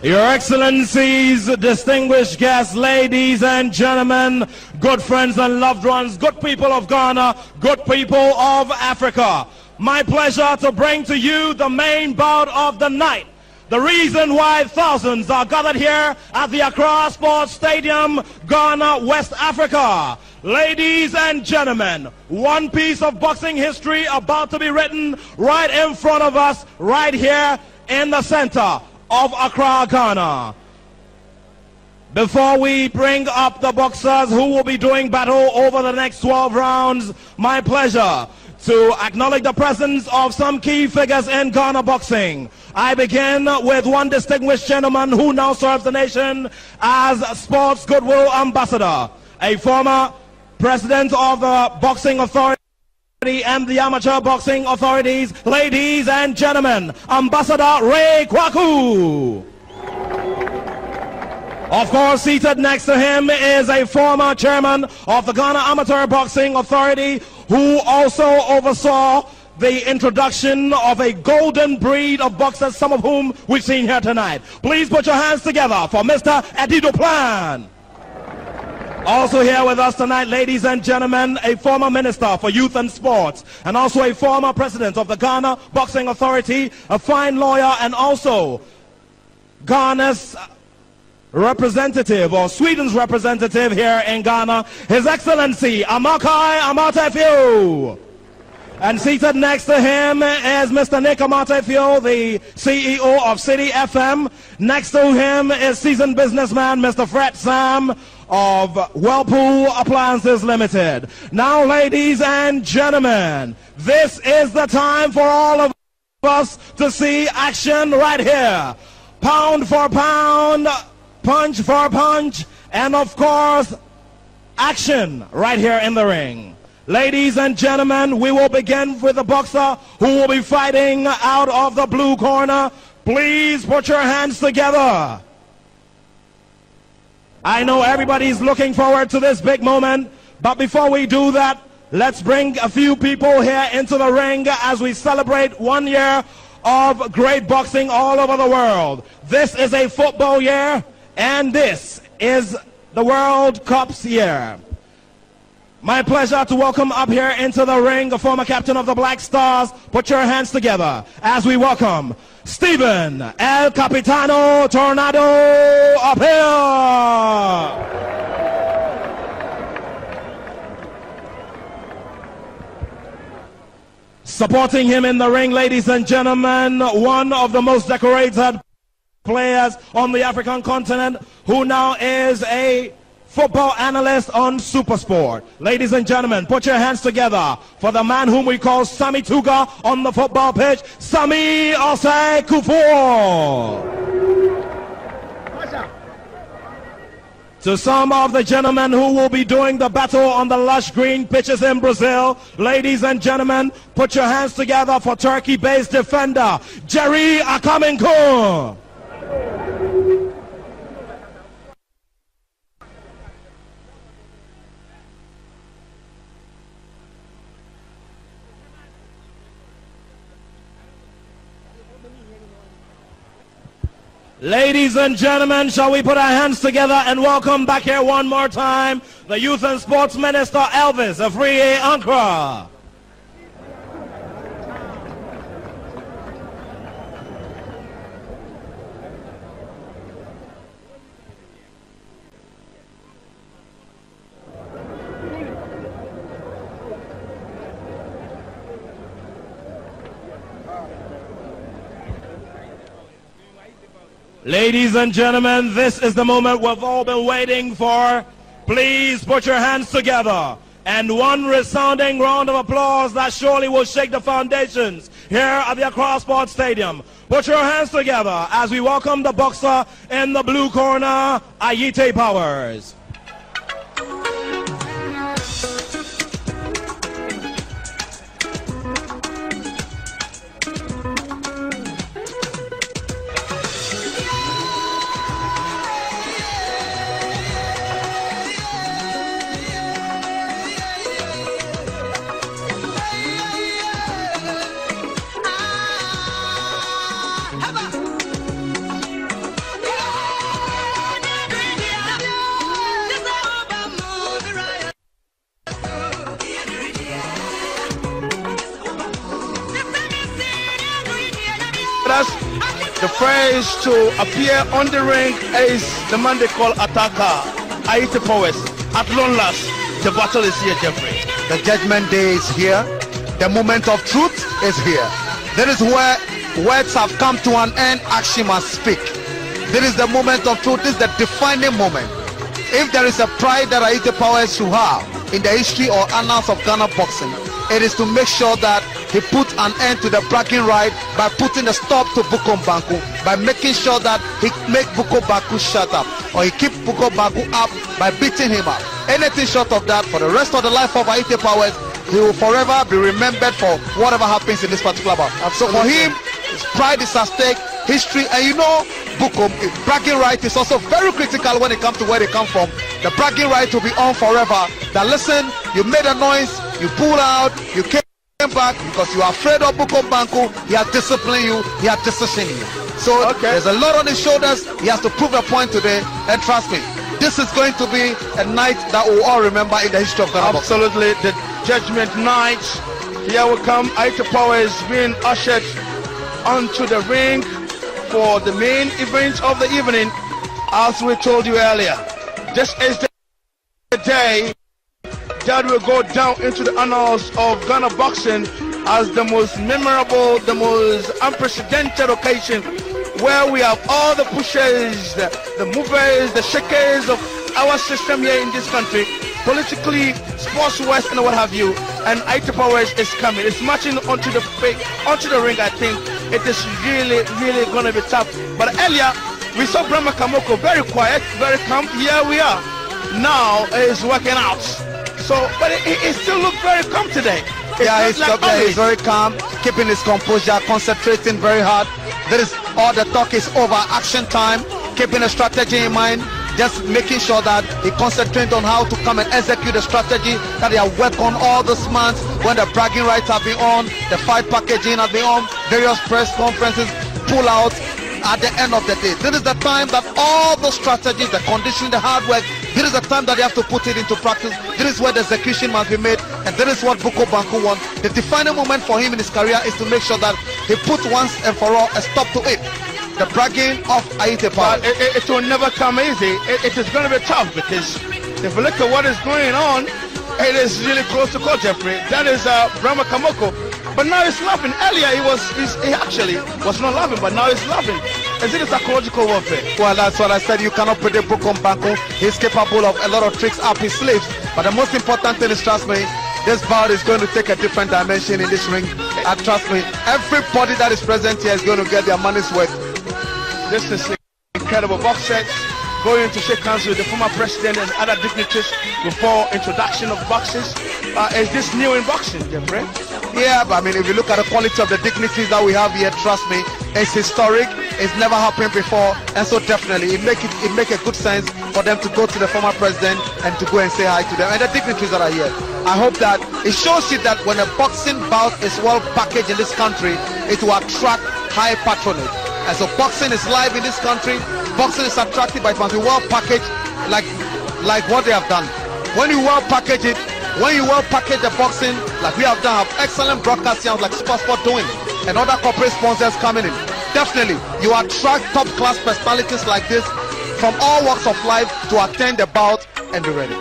Your Excellencies, distinguished guests, ladies and gentlemen, good friends and loved ones, good people of Ghana, good people of Africa. My pleasure to bring to you the main bout of the night. The reason why thousands are gathered here at the Accra Sports Stadium, Ghana, West Africa. Ladies and gentlemen, one piece of boxing history about to be written right in front of us, right here in the center of Accra, Ghana. Before we bring up the boxers who will be doing battle over the next 12 rounds, my pleasure to acknowledge the presence of some key figures in Ghana boxing. I begin with one distinguished gentleman who now serves the nation as Sports Goodwill Ambassador, a former president of the Boxing Authority and the Amateur Boxing Authorities. Ladies and gentlemen, Ambassador Ray Kwaku. Of course, seated next to him is a former chairman of the Ghana Amateur Boxing Authority who also oversaw the introduction of a golden breed of boxers, some of whom we've seen here tonight. Please put your hands together for Mr. Eddie Duplan. Also here with us tonight, ladies and gentlemen, a former minister for youth and sports and also a former president of the Ghana Boxing Authority, a fine lawyer and also Ghana's representative or Sweden's representative here in Ghana, His Excellency Amakai Amatefio. And seated next to him is Mr. Nick Amatefio, the CEO of City FM. Next to him is seasoned businessman Mr. Fred Sam of Whirlpool Appliances Limited. Now, ladies and gentlemen, this is the time for all of us to see action right here. Pound for pound, punch for punch, and of course, action right here in the ring. Ladies and gentlemen, we will begin with the boxer who will be fighting out of the blue corner. Please put your hands together. I know everybody's looking forward to this big moment, but before we do that, let's bring a few people here into the ring as we celebrate 1 year of great boxing all over the world. This is a football year, and this is the World Cup's year. My pleasure to welcome up here into the ring the former captain of the Black Stars. Put your hands together as we welcome Stephen El Capitano Tornado up here. Supporting him in the ring, ladies and gentlemen, one of the most decorated players on the African continent, who now is a football analyst on Supersport. Ladies and gentlemen, put your hands together for the man whom we call Sammy Tuga on the football pitch, Sammy Osei Kufuor. To some of the gentlemen who will be doing the battle on the lush green pitches in Brazil, ladies and gentlemen, put your hands together for Turkey-based defender Jerry Akaminko. Ladies and gentlemen, shall we put our hands together and welcome back here one more time the Youth and Sports Minister Elvis Afriye Ankra. Ladies and gentlemen, this is the moment we've all been waiting for. Please put your hands together. And one resounding round of applause that surely will shake the foundations here at the Accra Sports Stadium. Put your hands together as we welcome the boxer in the blue corner, Ayite Powers. Have a us. The first to appear on the ring is the man they call Ataka, BankuPowers. At long last, the battle is here, Jeffrey. The judgment day is here. The moment of truth is here. That is where words have come to an end, action must speak. This is the moment of truth. This is the defining moment. If there is a pride that BankuPowers should have in the history or annals of Ghana boxing, it is to make sure that he put an end to the bragging right by putting a stop to Buko Banku, by making sure that he make Buko Banku shut up, or he keep Buko Banku up by beating him up. Anything short of that, for the rest of the life of BankuPowers, he will forever be remembered for whatever happens in this particular bout. So for him, his pride is at stake, history, and you know, Buko, bragging right is also very critical when it comes to where they come from. The bragging right will be on forever. That listen, you made a noise, you pulled out, you came back because you are afraid of Buko Banku. He has disciplined you, he has decisioned you. So there's a lot on his shoulders. He has to prove a point today, and trust me, this is going to be a night that we'll all remember in the history of Ghana. Absolutely, the judgment night. Here we come. BankuPowers being ushered onto the ring for the main event of the evening. As we told you earlier, this is the day that will go down into the annals of Ghana boxing as the most memorable, the most unprecedented occasion, where we have all the pushers, the movers, the shakers of our system here in this country, politically, sports-wise, and what have you. And BankuPowers is coming. It's marching onto the ring. I think it is really going to be tough. But earlier, we saw Brahma Kamoko very quiet, very calm. Here we are. Now he's working out. So, but it still looks very calm today. He's very calm, keeping his composure, concentrating very hard. There is all the talk is over, action time, keeping a strategy in mind, just making sure that he concentrates on how to come and execute the strategy that he has worked on all this months when the bragging rights have been on, the fight packaging has been on, various press conferences, pull out. At the end of the day, this is the time that all the strategies, the conditioning, the hard work, this is the time that you have to put it into practice. This is where the execution must be made, and this is what Buko Banku wants. The defining moment for him in his career is to make sure that he put once and for all a stop to it. The bragging of BankuPowers. It will never come easy. It is going to be tough, because if you look at what is going on, it is really close to call, Jeffrey. That is Brahma Kamoko. But now he's laughing. Earlier he actually was not laughing, but now he's laughing. Is it a psychological warfare? Well, that's what I said. You cannot predict Buko Banku. He's capable of a lot of tricks up his sleeves. But the most important thing is, trust me, this bout is going to take a different dimension in this ring. And trust me, everybody that is present here is going to get their money's worth. This is incredible boxers going to shake hands with the former president and other dignitaries before introduction of boxers. Is this new in boxing, Jeffrey? Yeah, but I mean, if you look at the quality of the dignitaries that we have here, trust me, it's historic. It's never happened before, and so definitely it make a good sense for them to go to the former president and to go and say hi to them and the dignitaries that are here. I hope that it shows you that when a boxing bout is well packaged in this country, it will attract high patronage. And so boxing is live in this country. Boxing is attractive, but it must be well packaged, like what they have done. When you well package it, when you well package the boxing, like we have done, have excellent broadcasters like Sport doing, and other corporate sponsors coming in. Definitely, you attract top-class personalities like this from all walks of life to attend the bout and be ready.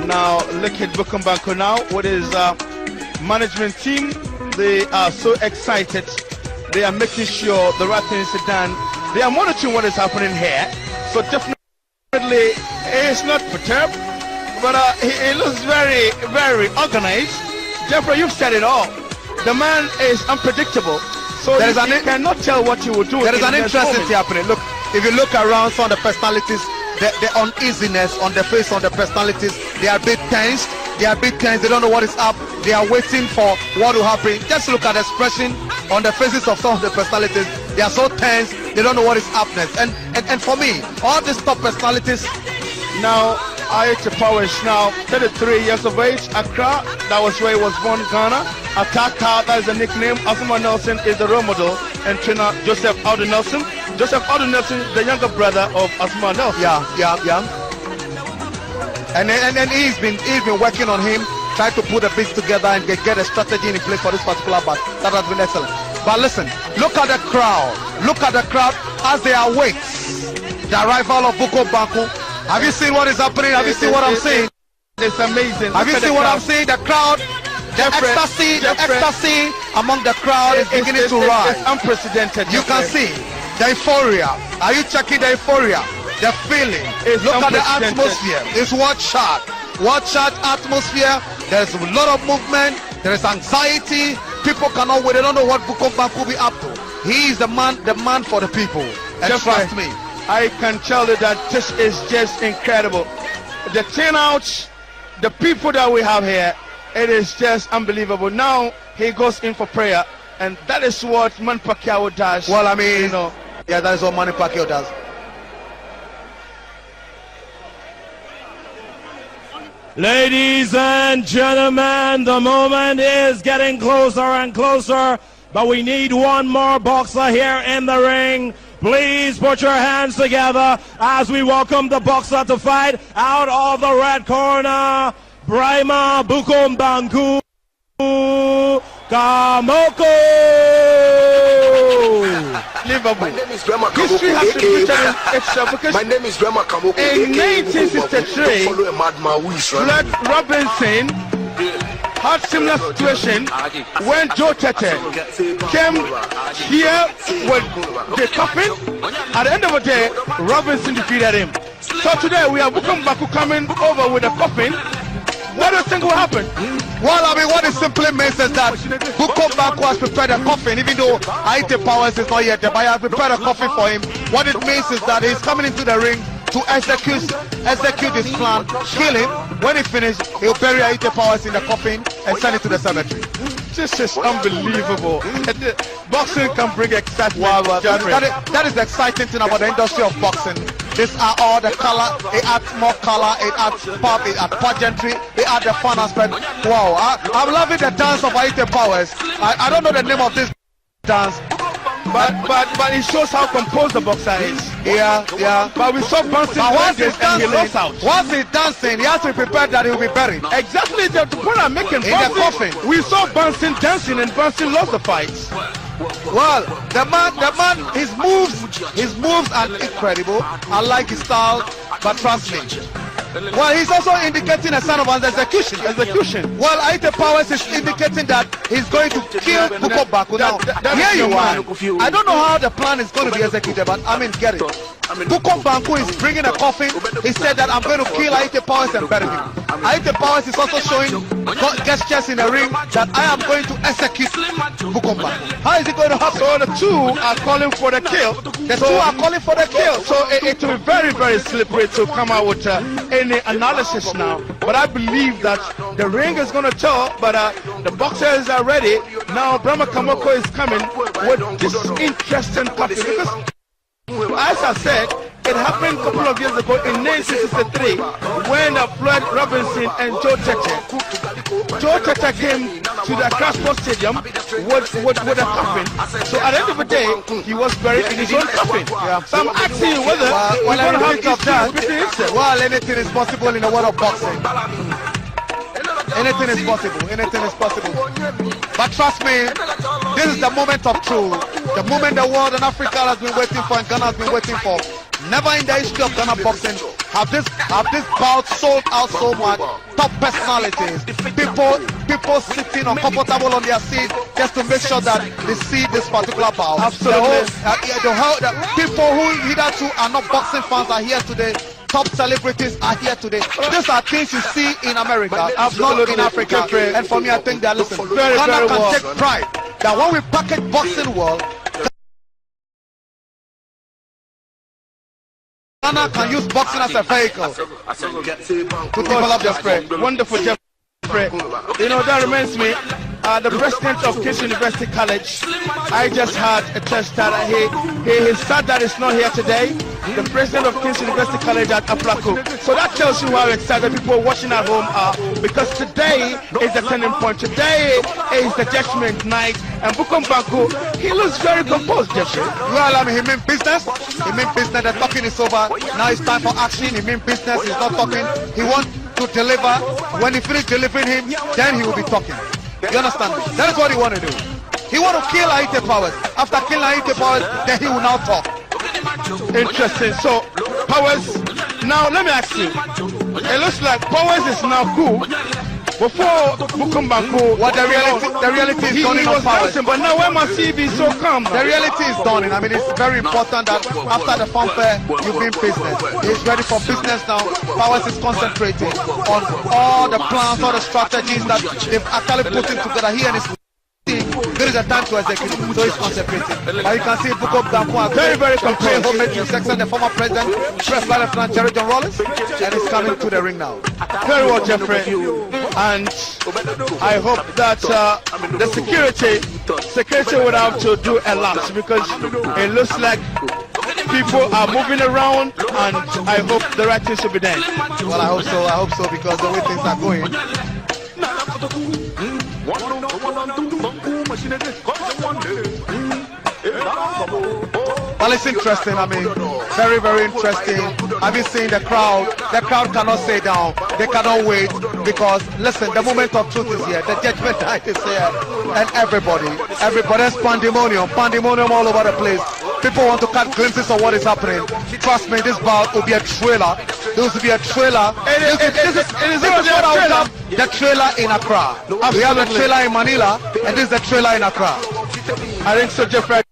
Now look at Buko Banku now with his management team. They are so excited. They are making sure the right things are done. They are monitoring what is happening here. So definitely he is not perturbed, but he looks very organized. Jeffrey, you've said it all. The man is unpredictable. So you cannot tell what he will do. There is an interesting thing happening. Look, if you look around some of the personalities, the uneasiness on the face of the personalities, they are a bit tensed. They are a bit tense. They don't know what is up. They are waiting for what will happen. Just look at the expression on the faces of some of the personalities. They are so tense. They don't know what is up next. And for me, all these top personalities. Now, BankuPowers now 33 years of age, Accra, that was where he was born, Ghana. Ataka, that is the nickname. Asuma Nelson is the role model, and trainer Joseph Aldo Nelson. Joseph Aldo Nelson, the younger brother of Asuma Nelson. Yeah. And he's been working on him, trying to put the bits together and get a strategy in place for this particular battle. That has been excellent. But listen, look at the crowd. Look at the crowd as they await the arrival of Banku. Have you seen what is happening? Have you seen what I'm saying? It's amazing. Have you seen what I'm saying? The crowd, the ecstasy among the crowd is beginning to rise. It's unprecedented. You can see the euphoria. Are you checking the euphoria? The feeling. Look at the atmosphere. It's what shot atmosphere. There's a lot of movement. There is anxiety. People cannot wait. They don't know what Banku will be up to. He is the man for the people. And trust me, I can tell you that this is just incredible. The turnouts, the people that we have here, it is just unbelievable. Now he goes in for prayer, and that is what Manny Pacquiao does. Well, I mean, yeah, that is what Manny Pacquiao does. Ladies and gentlemen, the moment is getting closer and closer, but we need one more boxer here in the ring. Please put your hands together as we welcome the boxer to fight out of the red corner, Brahma Banku Kamoko. My name is Brahma Kamoko. My name is Brahma Kamoko. In 1963, Fred Robinson had similar situation when Joe Tete came here with the coffin. At the end of the day, Robinson defeated him. So today we have Banku coming over with a coffin. What do you think will happen? Well, I mean, what it simply means is that Banku has prepared a coffin, even though BankuPowers is not yet there, but I have prepared a coffin for him. What it means is that he's coming into the ring to execute his plan, kill him. When he finishes, he'll bury BankuPowers in the coffin and send it to the cemetery. This is unbelievable. Boxing can bring excitement. That is the exciting thing about the industry of boxing. These are all the color. It adds more color. It adds pop. It adds pageantry. It adds the fun aspect. Wow, I'm loving the dance of BankuPowers. I don't know the name of this dance, but it shows how composed the boxer is. Yeah. But we saw Bunsen once he's dancing, he lost out. Once he's dancing, he has to be prepared that he will be buried. Exactly the point I'm making. In the coffin. We saw Bunsen dancing and Bunsen lost the fight. Well, the man, his moves are incredible. I like his style, but trust me. Well, he's also indicating a sign of an execution. Well, BankuPowers is indicating that he's going to kill Banku. Now, here you are. I don't know how the plan is going to be executed, but I mean, get it. Banku is bringing a coffin. He said that I'm going to kill BankuPowers and bury him. BankuPowers is also showing gestures in the ring that I am going to execute Banku. How is it going to happen? So the two are calling for the kill. So it will be very, very slippery to come out with any analysis now. But I believe that the ring is going to tell, but the boxers are ready. Now Brahma Kamoko is coming with this interesting coffin. Because as I said, it happened a couple of years ago in 1963 when Floyd Robinson and Joe Tete came to the Crossport Stadium with a coffin. So at the end of the day, he was buried in his own coffin. So I'm asking you whether we're going to have that. Well, anything is possible in the world of boxing. Anything is possible. But trust me, this is the moment of truth. The moment the world and Africa has been waiting for and Ghana has been waiting for. Never in the history of Ghana boxing have this bout sold out so much. Top personalities, people sitting uncomfortable on their seats just to make sure that they see this particular bout. Absolutely. The people who hitherto are not boxing fans are here today. Top celebrities are here today. These are things you see in America, not in Africa. And for me, I think that Ghana can take pride that when we package boxing world, Ghana can use boxing as a vehicle to develop their spread. Wonderful, Jeffrey. You know, that reminds me, the president of King's University College, I just had a test that he sad that is not here today. The president of King's University College at Aplaku. So that tells you how excited people watching at home are, because today is the turning point. Today is the judgment night, and Banku, he looks very composed, Jeffrey. Well, I mean, he meant business. The talking is over. Now it's time for action. He meant business. He's not talking. He wants to deliver. When he finishes delivering him, then he will be talking. You understand me? That is what he want to do. He want to kill Aite Powers. After killing Aite Powers, then he will now talk. Interesting. So, Powers, now let me ask you. It looks like Powers is now cool. Before Banku, what the reality is dawning on Powers. Dancing, but now when my CV so calm, the reality is dawning. I mean, it's very important that after the fanfare, you've been business. He's ready for business now. Powers is concentrating on all the plans, all the strategies that they've actually put in together. He and his team. There is a time to execute, so he's concentrating. And you can see Banku has very composed. Homage to Sexton, the former president, Press Lieutenant Jerry John Rollins, and he's coming to the ring now. Very well, Jeffrey. And I hope that the security would have to do a lot, because it looks like people are moving around, and I hope the right things will be done. Well, I hope so, because the way things are going. Well, it's interesting. I mean, very, very interesting. I've been seeing the crowd. The crowd cannot stay down. They cannot wait, because listen, the moment of truth is here. The judgment night is here, and everybody's pandemonium all over the place. People want to catch glimpses of what is happening. Trust me, this bout will be a trailer. There will be a trailer. This is what I would have. The trailer in Accra. We have a trailer in Manila, and this is the trailer in Accra. I think so, Jeffrey. I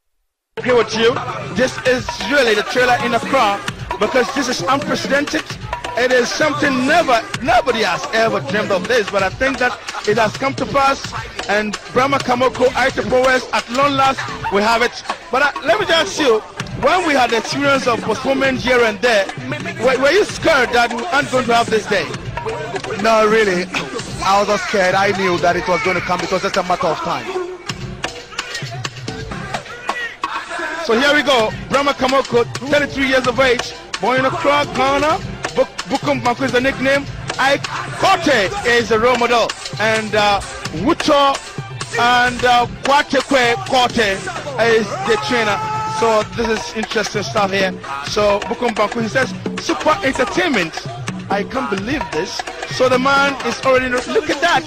agree with you. This is really the trailer in Accra, because this is unprecedented. It is something nobody has ever dreamed of this, but I think that it has come to pass. And Brahma Kamoko, Aite Powers, at long last, we have it. But let me just ask you, when we had the experience of postponement here and there, were you scared that we aren't going to have this day? No, really. I was not scared. I knew that it was going to come. It was just a matter of time. So here we go. Brahma Kamoko, 33 years of age, born in Accra, Ghana. Banku is the nickname. Ike Kote is the role model. And Wucho and Kwatekwe Kote is the trainer. So this is interesting stuff here. So Banku, he says, super entertainment. I can't believe this. So the man is already, look at that.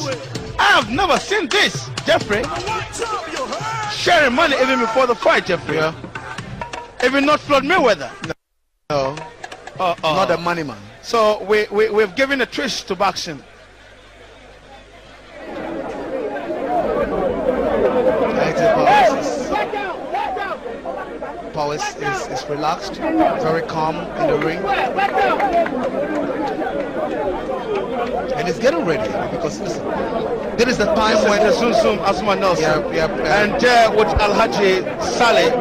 I have never seen this, Jeffrey. Sharing money even before the fight, Jeffrey. Yeah. Even not Floyd Mayweather. No. Not the money man. So we've given a twist to boxing. Powers is relaxed, very calm in the ring, and he's getting ready, because listen, there is the time when Zoom Asma Nelson, and with Alhaji Saleh,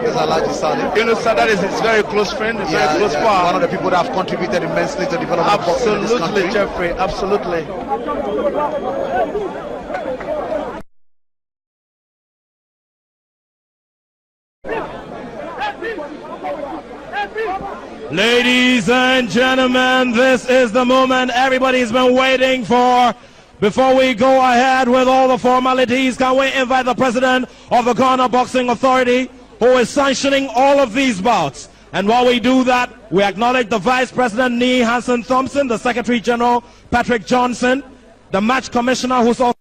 you know, that is his very close friend, his very close partner, one of the people that have contributed immensely to the development of boxing in this country. Absolutely, Jeffrey, absolutely. Ladies and gentlemen, this is the moment everybody's been waiting for. Before we go ahead with all the formalities, can we invite the president of the Ghana Boxing Authority, who is sanctioning all of these bouts? And while we do that, we acknowledge the Vice President, Nee Hansen Thompson, the Secretary General, Patrick Johnson, the Match Commissioner, who's also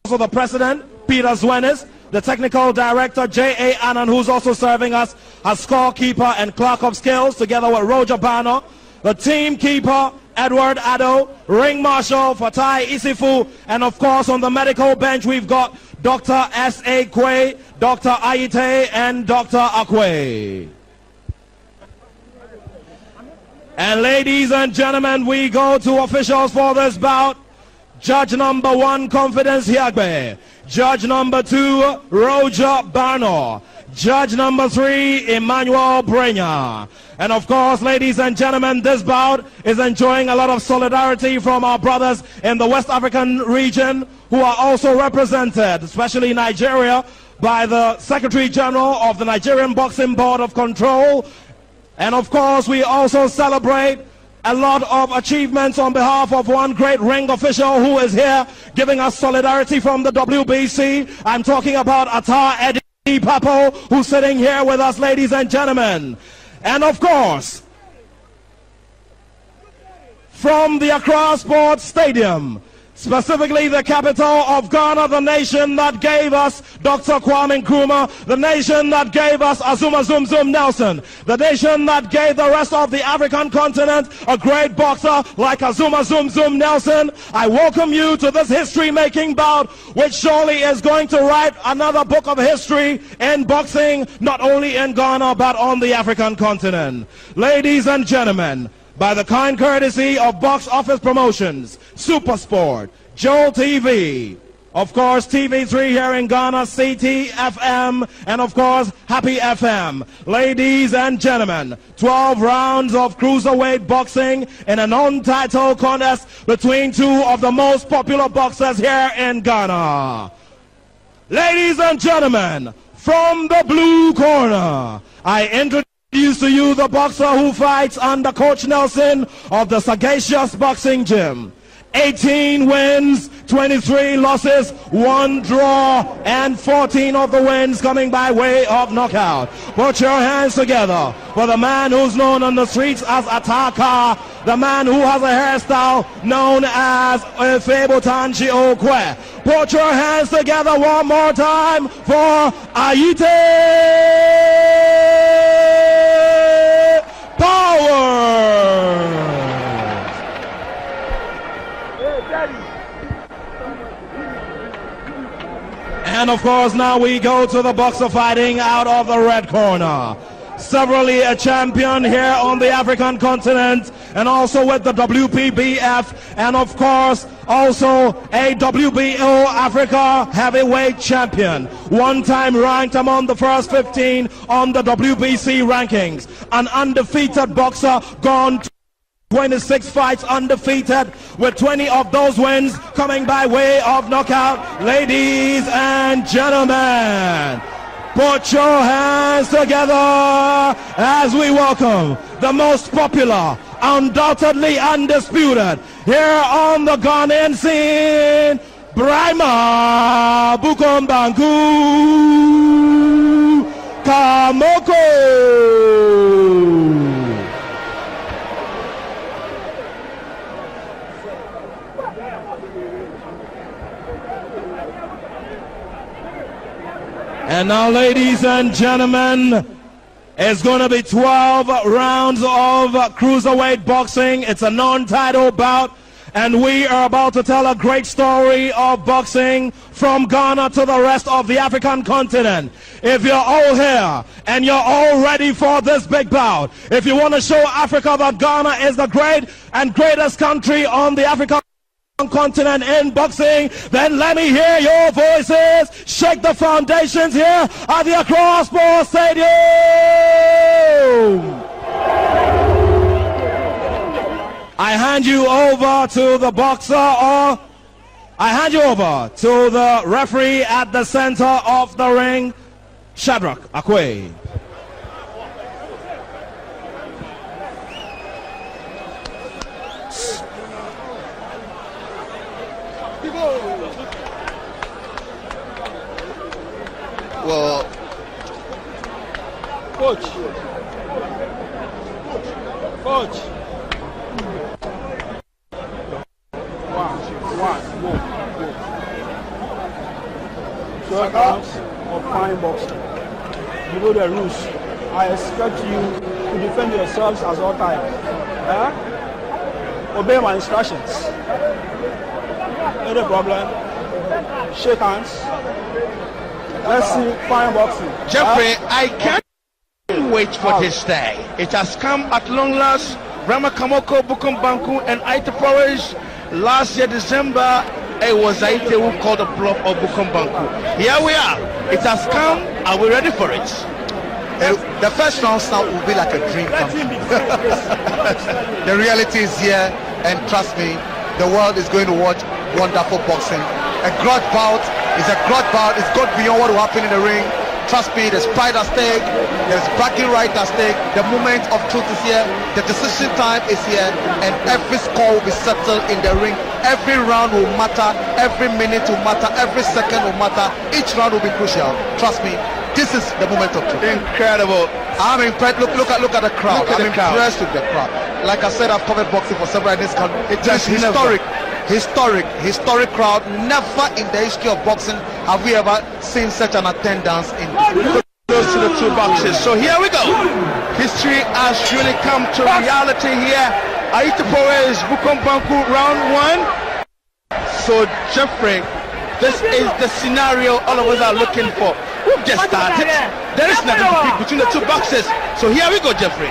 the President, Peter Zwenis, the Technical Director, J.A. Annan, who's also serving us as scorekeeper and clerk of skills, together with Roger Bano, the team keeper, Edward Addo, Ring Marshal, Fatai Isifu, and of course on the medical bench we've got Dr. S.A. Kwe, Dr. Aite, and Dr. Akwe. And ladies and gentlemen, we go to officials for this bout. Judge number 1, Confidence Hiagbe. Judge number 2, Roger Bano. Judge number 3, Emmanuel Brenya. And of course, ladies and gentlemen, this bout is enjoying a lot of solidarity from our brothers in the West African region, who are also represented, especially Nigeria, by the Secretary General of the Nigerian Boxing Board of Control. And of course, we also celebrate a lot of achievements on behalf of one great ring official who is here giving us solidarity from the WBC. I'm talking about Atar Eddie Papo, who's sitting here with us, ladies and gentlemen. And of course, from the Accra Sports Stadium, specifically the capital of Ghana, the nation that gave us Dr. Kwame Nkrumah, the nation that gave us Azuma Zum Zum Nelson, the nation that gave the rest of the African continent a great boxer like Azuma Zum Zum Nelson. I welcome you to this history-making bout, which surely is going to write another book of history in boxing, not only in Ghana, but on the African continent. Ladies and gentlemen, by the kind courtesy of Box Office Promotions, Supersport, Joel TV, of course TV3 here in Ghana, CT-FM, and of course Happy FM. Ladies and gentlemen, 12 rounds of cruiserweight boxing in a non-title contest between two of the most popular boxers here in Ghana. Ladies and gentlemen, from the blue corner, I introduce to you the boxer who fights under Coach Nelson of the Sagacious Boxing Gym. 18 wins, 23 losses, 1 draw, and 14 of the wins coming by way of knockout. Put your hands together for the man who's known on the streets as Ataka, the man who has a hairstyle known as Febotanchi Okwe. Put your hands together one more time for Ayite Powers. And of course now we go to the boxer fighting out of the red corner. Severally a champion here on the African continent, and also with the WPBF, and of course also a WBO Africa heavyweight champion. One time ranked among the first 15 on the WBC rankings. An undefeated boxer, gone 26 fights undefeated, with 20 of those wins coming by way of knockout. Ladies and gentlemen, put your hands together as we welcome the most popular, undoubtedly undisputed, here on the Ghanaian scene, Brahma Bukom Banku Kamoko. And now, ladies and gentlemen, it's going to be 12 rounds of cruiserweight boxing. It's a non-title bout, and we are about to tell a great story of boxing from Ghana to the rest of the African continent. If you're all here and you're all ready for this big bout, if you want to show Africa that Ghana is the great and greatest country on the African continent in boxing, then let me hear your voices. Shake the foundations here at the Crossbar Stadium. I hand you over to the boxer, or I hand you over to the referee at the center of the ring, Shadrach Akwe. Well, Coach. Short rounds of fine boxing. You know the rules. I expect you to defend yourselves at all times. Obey my instructions. Any problem? Shake hands. Let's see fine boxing. Jeffrey, I can't wait for this day. It has come at long last. Rama Kamoko, Bukum Banku, and BankuPowers. Last year, December, it was Aite who called the bluff of Bukum Banku. Here we are. It has come. Are we ready for it? the first round now will be like a dream come true. The reality is here, and trust me, the world is going to watch wonderful boxing. A grudge bout is a grudge bout. It's got beyond what will happen in the ring. Trust me, there's pride at stake, there's bragging right at stake. The moment of truth is here, the decision time is here, and every score will be settled in the ring. Every round will matter, every minute will matter, every second will matter. Each round will be crucial. Trust me, this is the moment of truth. Incredible. I'm impressed. Look at the crowd. I'm impressed with the crowd. Like I said, I've covered boxing for several years. It's just historic. historic crowd. Never in the history of boxing have we ever seen such an attendance in Close to the two boxes. So here we go. History has really come to reality here. Aitapore's Banku round 1. So Jeffrey, this is the scenario all of us are looking for. We've just started. There is nothing to pick between the two boxes. So here we go, Jeffrey.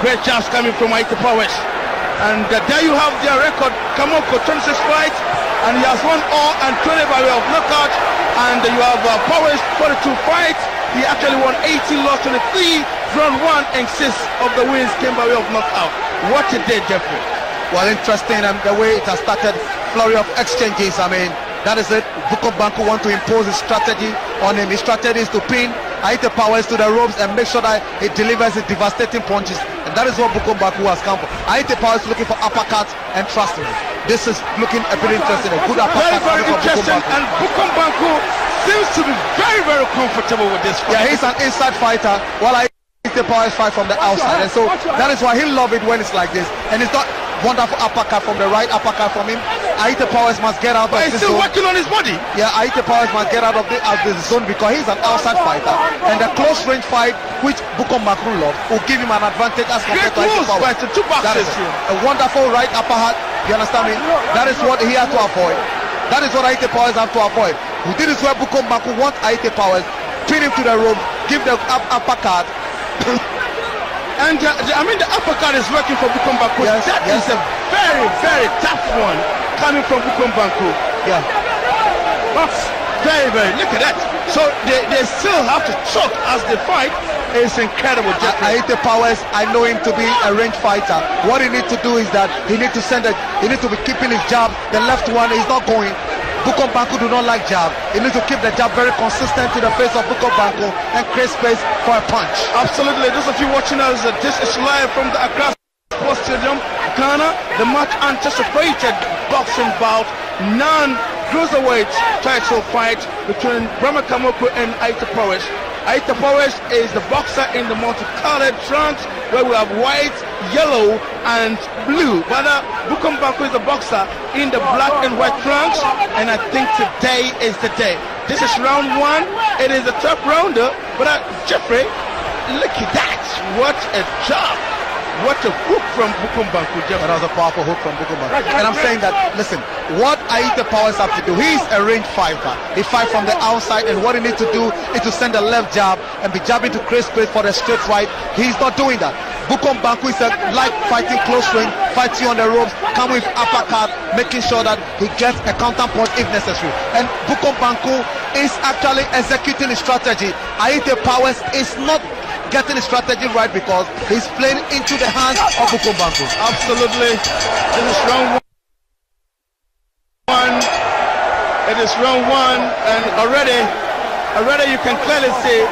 Great chance coming from Aitapore's. And there you have their record. Kamoko 26 fights, and he has won all and 20 by way of knockout. And you have Powers 42 fights. He actually won 18, lost 23. Round 1 and 6 of the wins came by way of knockout. What a day, Jeffrey. Well, interesting, and the way it has started, flurry of exchanges. I mean, that is it. Banku want to impose his strategy on him. His strategy is to pin Aitapore's to the ropes and make sure that he delivers his devastating punches. And that is what Banku has come for. Aitapore's looking for uppercuts, and trust me, this is looking a bit interesting. A good uppercut. Very, very interesting. And Banku seems to be very, very comfortable with this fight. Yeah, he's an inside fighter, while Aitapore's fight from the outside. And so that is why he loves it when it's like this. And it's not wonderful uppercut from the right, uppercut from him. Aitapore's must get out of But he's this still zone. working on his body. Yeah, Aitapore's must get out of this zone because he's an outside fighter. And the close range fight, which Banku loves, will give him an advantage as compared Great to moves Aitapore's. by the two That is boxes here. a wonderful right uppercut. You understand me? That is what he has to avoid. That is what Aitapore's have to avoid. This is where Banku wants Aitapore's, pin him to the rope, give the uppercut. And I mean, the uppercut is working for Banku. Yes, That yes. is a very, very tough one coming from Banku. Yeah. Very, very. Look at that. So they still have to choke as they fight. It's incredible, Jeffrey. Aitapore's, I know him to be a range fighter. What he needs to do is that he needs to be keeping his jab. The left one is not going. Banku do not like jab. He needs to keep the jab very consistent to the face of Banku and create space for a punch. Absolutely. Those of you watching us, this is live from the Accra Sports Stadium, Ghana. The much anticipated boxing bout, non-cruiserweight title fight between Brahma Kamoko and Aitapore's. Aitapore's is the boxer in the multicolored trunks where we have white, yellow and blue. But Banku is the boxer in the black and white trunks, and I think today is the day. This is round 1. It is a tough rounder, but Jeffrey, look at that. What a job. What a hook from Banku, Jeffrey. That was a powerful hook from Banku. And I'm saying that, listen, what Aitapore's have to do, he's a range fighter. He fights from the outside, and what he needs to do is to send a left jab and be jabbing to create space for the straight right. He's not doing that. Banku is like fighting close range, fighting on the ropes, coming with uppercut, making sure that he gets a counter punch if necessary. And Banku is actually executing his strategy. Aitapore's is not getting his strategy right because he's playing into the hands of Banku. Absolutely. This is round 1. It is round 1, and already you can clearly see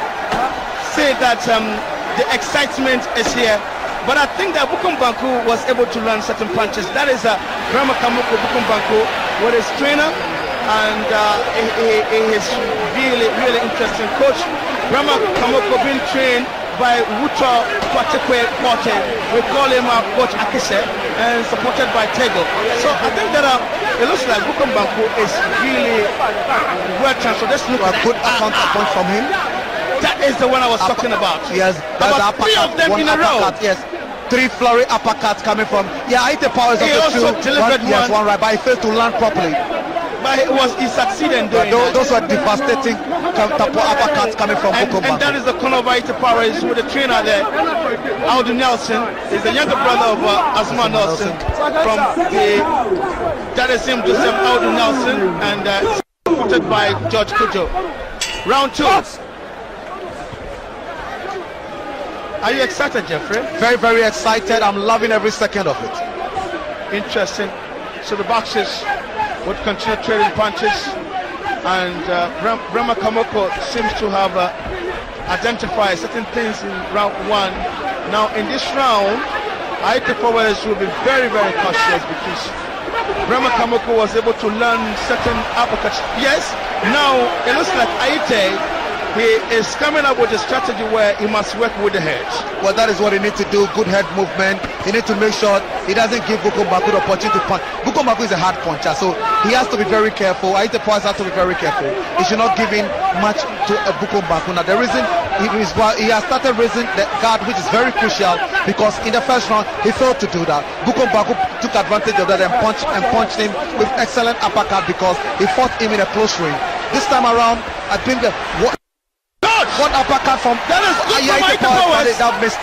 that the excitement is here. But I think that Banku was able to learn certain punches. That is Brahma Kamoko Banku with his trainer, and he is really, really interesting coach. Brahma Kamoko being trained by Wuto Kwatekwe Kwate. We call him Coach Akise, and supported by Tego. So I think that it looks like Banku is really well transferred. Let's look A at good counter punch from him. that is the one I was talking about. Yes, that's About 3 of them in a row. Yes, 3 flurry uppercuts coming from. Yeah, Aitapore's He of the also two. delivered Yes, one. one right, but he failed to land properly. But he succeeded in But doing that. those were devastating uppercuts coming from And Banku. that is the corner of Aitapore's with the trainer there, Aldo Nelson. He's the younger brother of Asma Nelson from that is him, Joseph Aldo Nelson, and supported by George Kujo. Round 2. Are you excited, Jeffrey? Very, very excited. I'm loving every second of it. Interesting. So the boxers would continue trading punches, and Brahma Kamoko seems to have identified certain things in round 1. Now in this round, Aitapore's will be very, very cautious because Brahma Kamoko was able to learn certain uppercuts. Yes, now it looks like Aite he is coming up with a strategy where he must work with the head. Well, that is what he needs to do. Good head movement. He needs to make sure he doesn't give Banku the opportunity to punch. Banku is a hard puncher, so he has to be very careful. Aite Powers has to be very careful. He should not give in much to Banku. Now, the reason he has started raising the guard, which is very crucial, because in the first round he failed to do that. Banku took advantage of that and punched him with excellent uppercut because he fought him in a close range. This time around, I think that one uppercut from that is good from Aite Powers. That missed.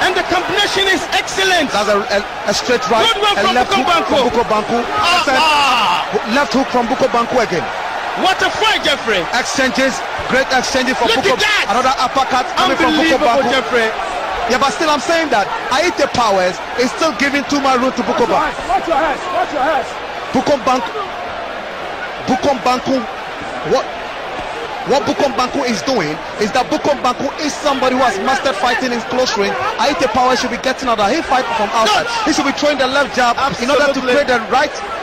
And the combination is excellent. That's a straight right. Good one from left hook from Banku. Left hook from Banku again. What a fight, Jeffrey. Exchanges, great exchanges from Look at that. Another uppercut coming from Unbelievable, Banku. Jeffrey. Yeah, but still I'm saying that Aite Powers is still giving too much room to Banku. Watch your hands. Banku. What Banku is doing is that Banku is somebody who has mastered fighting in close range. Aite Powers should be getting out of. He fight from outside. He should be throwing the left jab in order to create the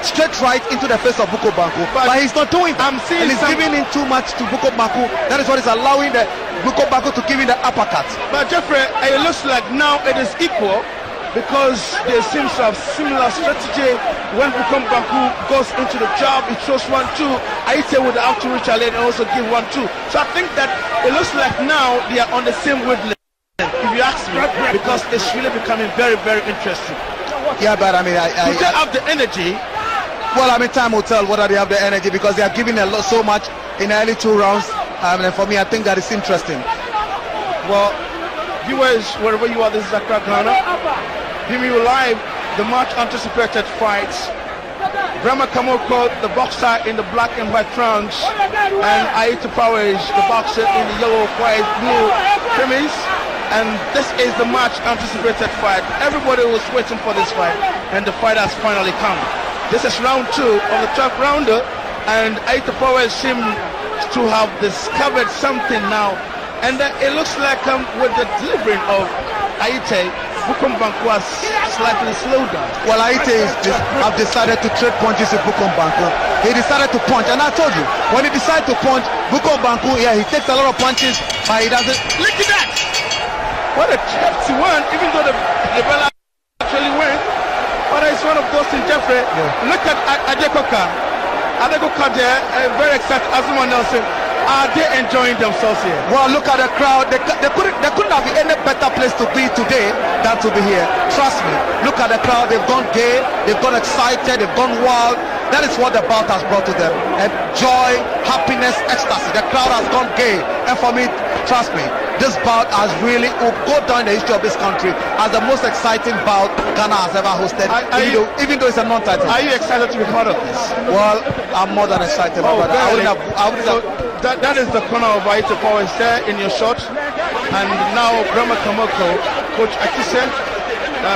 straight right into the face of Banku. But he's not doing that. And he's giving in too much to Banku. That is what is allowing the Banku to give him the uppercut. But Jeffrey, it looks like now it is equal, because there seems to have similar strategy. When Banku goes into the job, he throws 1-2. Aite would have to reach a lane and also give 1-2. So I think that it looks like now they are on the same wavelength, if you ask me, because it's really becoming very, very interesting. Yeah, but I mean, Do they have the energy? Well, I mean, time will tell whether they have the energy, because they are giving so much in the early 2 rounds. And for me, I think that is interesting. Well, viewers, wherever you are, this is Accra, Ghana. Giving you live the much anticipated fights. Brahma Kamoko, the boxer in the black and white trunks, and Aite Powers, the boxer in the yellow, white, blue trimmings. And this is the much anticipated fight. Everybody was waiting for this fight, and the fight has finally come. This is round 2 of the 12th rounder, and Aite Powers seems to have discovered something now. And it looks like with the delivering of Aite, Banku has slightly slowed down. Well, Aite have decided to trade punches with Banku. He decided to punch, and I told you, when he decided to punch, Banku, yeah, he takes a lot of punches, but he doesn't. Look at that! What a hefty one, even though the bell actually went. But it's one of those in Jeffrey. Yeah. Look at Adekoka. Adekoka there, very excited. Azuma Nelson. Are they enjoying themselves here? Well, look at the crowd. They couldn't have been any better place to be today than to be here. Trust me. Look at the crowd. They've gone gay. They've gone excited. They've gone wild. That is what the bout has brought to them. And joy, happiness, ecstasy. The crowd has gone gay. And for me, trust me, this bout has really will go down in the history of this country as the most exciting bout Ghana has ever hosted. Even though it's a non-title. Are you excited to be part of this? Well, I'm more than excited. That is the corner of Aite Powers there in your shot. And now Brahma Kamoko, Coach Akise,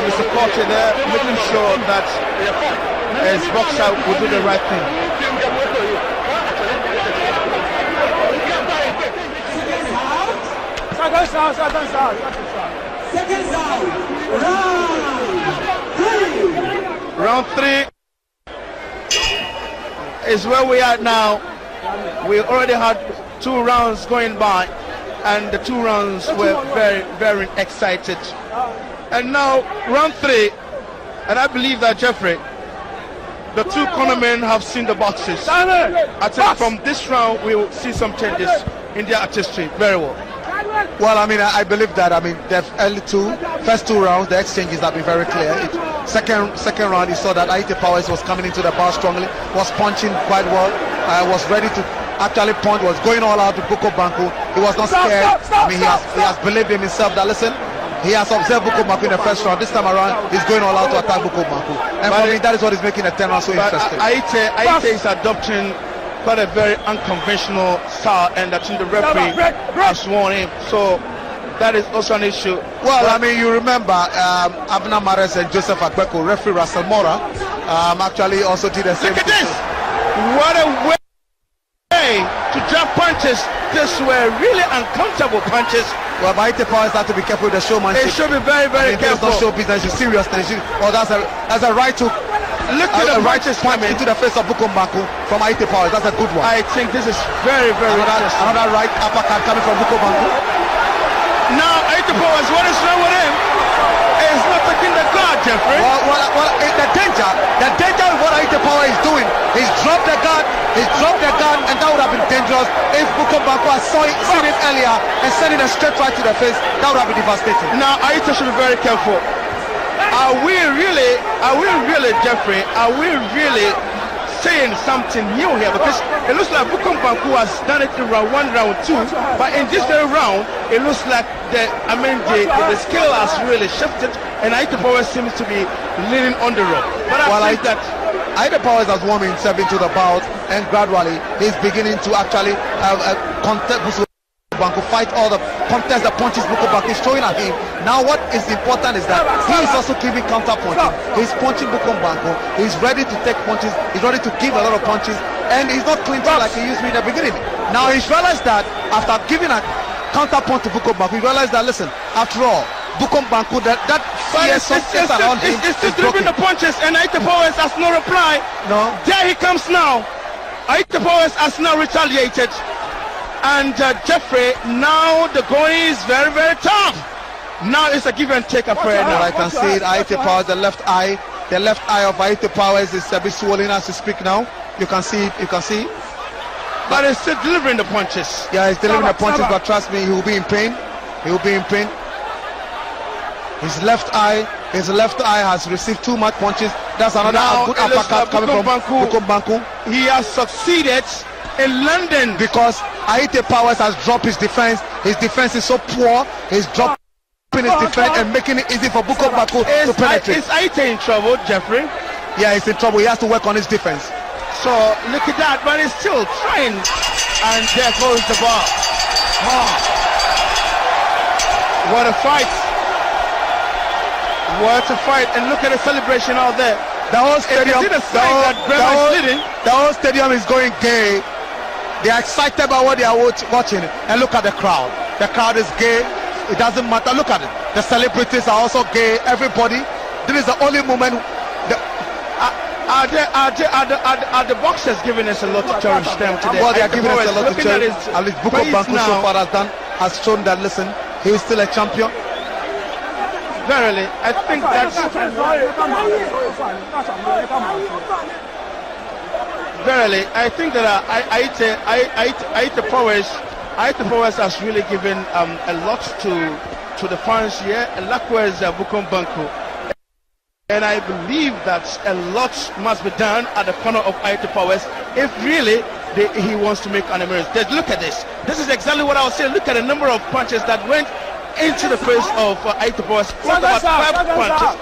Mr. Porter there, making sure that his boxer will do the right thing. Round 3 is where we are now. We already had 2 rounds going by, and the 2 rounds were very, very excited. And now round 3, and I believe that Jeffrey, the 2 cornermen have seen the boxes. I think from this round we will see some changes in their artistry. Very well. Well, I mean, I believe that. I mean, the first 2 rounds, the exchanges have been very clear. Second round, you saw that Aite Powers was coming into the bar strongly, was punching quite well, was ready to actually punch, was going all out to Banku. He was not scared. I mean, he has believed in himself that, listen, he has observed Banku in the first round. This time around, he's going all out to attack Banku. And for me, that is what is making the 10 round so interesting. Aite is adopting quite a very unconventional style, and that's in the referee has sworn him. So that is also an issue. Well, I mean, you remember Abner Mares and Joseph Agbeko, referee Russell Mora, actually also did the same. Look at this! What a way to drop punches. These were really uncomfortable punches. Well, but Aite Powers have to be careful with the showmanship. They should be very, very careful. It's not show business, it's seriousness. Well, that's a right hook. Look at the right punches punch coming. into the face of Bukum Banku from Aite Powers. That's a good one. I think this is very, very interesting. Another right uppercut coming from Bukum Banku. Now, Aite Powers, what is wrong with him? He's not taking the guard, Jeffrey. Well, the danger of what Aite Power is doing, he's dropped the guard, and that would have been dangerous if Bukum Banku had seen it earlier and sending a straight right to the face. That would have been devastating. Now, Aite should be very careful. Are we really, Jeffrey, are we really saying something new here? Because it looks like Bukum Banku has done it in round 1, round 2, but in this very round, it looks like the scale has really shifted, and Aite Powers seems to be leaning on the rope. But I think that Aite Powers has won himself into the bout, and gradually he's beginning to actually contest Banku, contest the punches Bukum Banku is throwing at him. Now what is important is that he is also giving counter punches. He's punching Bukum Banku. He's ready to take punches. He's ready to give a lot of punches, and he's not clinching like he used to in the beginning. Now he's realized that after giving a counter punch to Bukum Banku, he realized that, listen, after all, Bukum Banku, that fear around him is still dribbling the punches, and Aite Powers has no reply. No. There he comes now. Aite Powers has now retaliated. And Jeffrey, now the going is very, very tough. Now it's a give and take affair now. I can see it. Aite Powers, the left eye of Aite Powers is a bit swollen as you speak now. You can see it. But he's still delivering the punches. Yeah, he's delivering the punches, but trust me, he will be in pain. His left eye has received too much punches. That's another good uppercut coming from Bukum Banku. He has succeeded in London because Aite Powers has dropped his defense. His defense is so poor. He's dropping his defense and making it easy for Bukum Banku to penetrate. Is Aite in trouble, Jeffrey? Yeah, he's in trouble. He has to work on his defense. So look at that, but he's still trying. And there goes the ball. What a fight! What a fight! And look at the celebration out there. The whole stadium, the whole stadium is going gay. They are excited about what they are watching, and look at the crowd. The crowd is gay. It doesn't matter. Look at it. The celebrities are also gay. Everybody. This is the only moment. Are the boxers giving us a lot to cherish them today? Well, they are giving us a lot to cherish. At least Bukum Banku so far has shown that, listen, he is still a champion. Verily, I think that's verily. I think that Aite Powers has really given a lot to the fans here, and likewise Bukum Banku. And I believe that a lot must be done at the corner of Aite Powers if really he wants to make an emergence. Look at this. This is exactly what I was saying. Look at the number of punches that went into the face of Aite Powers. About 5 punches.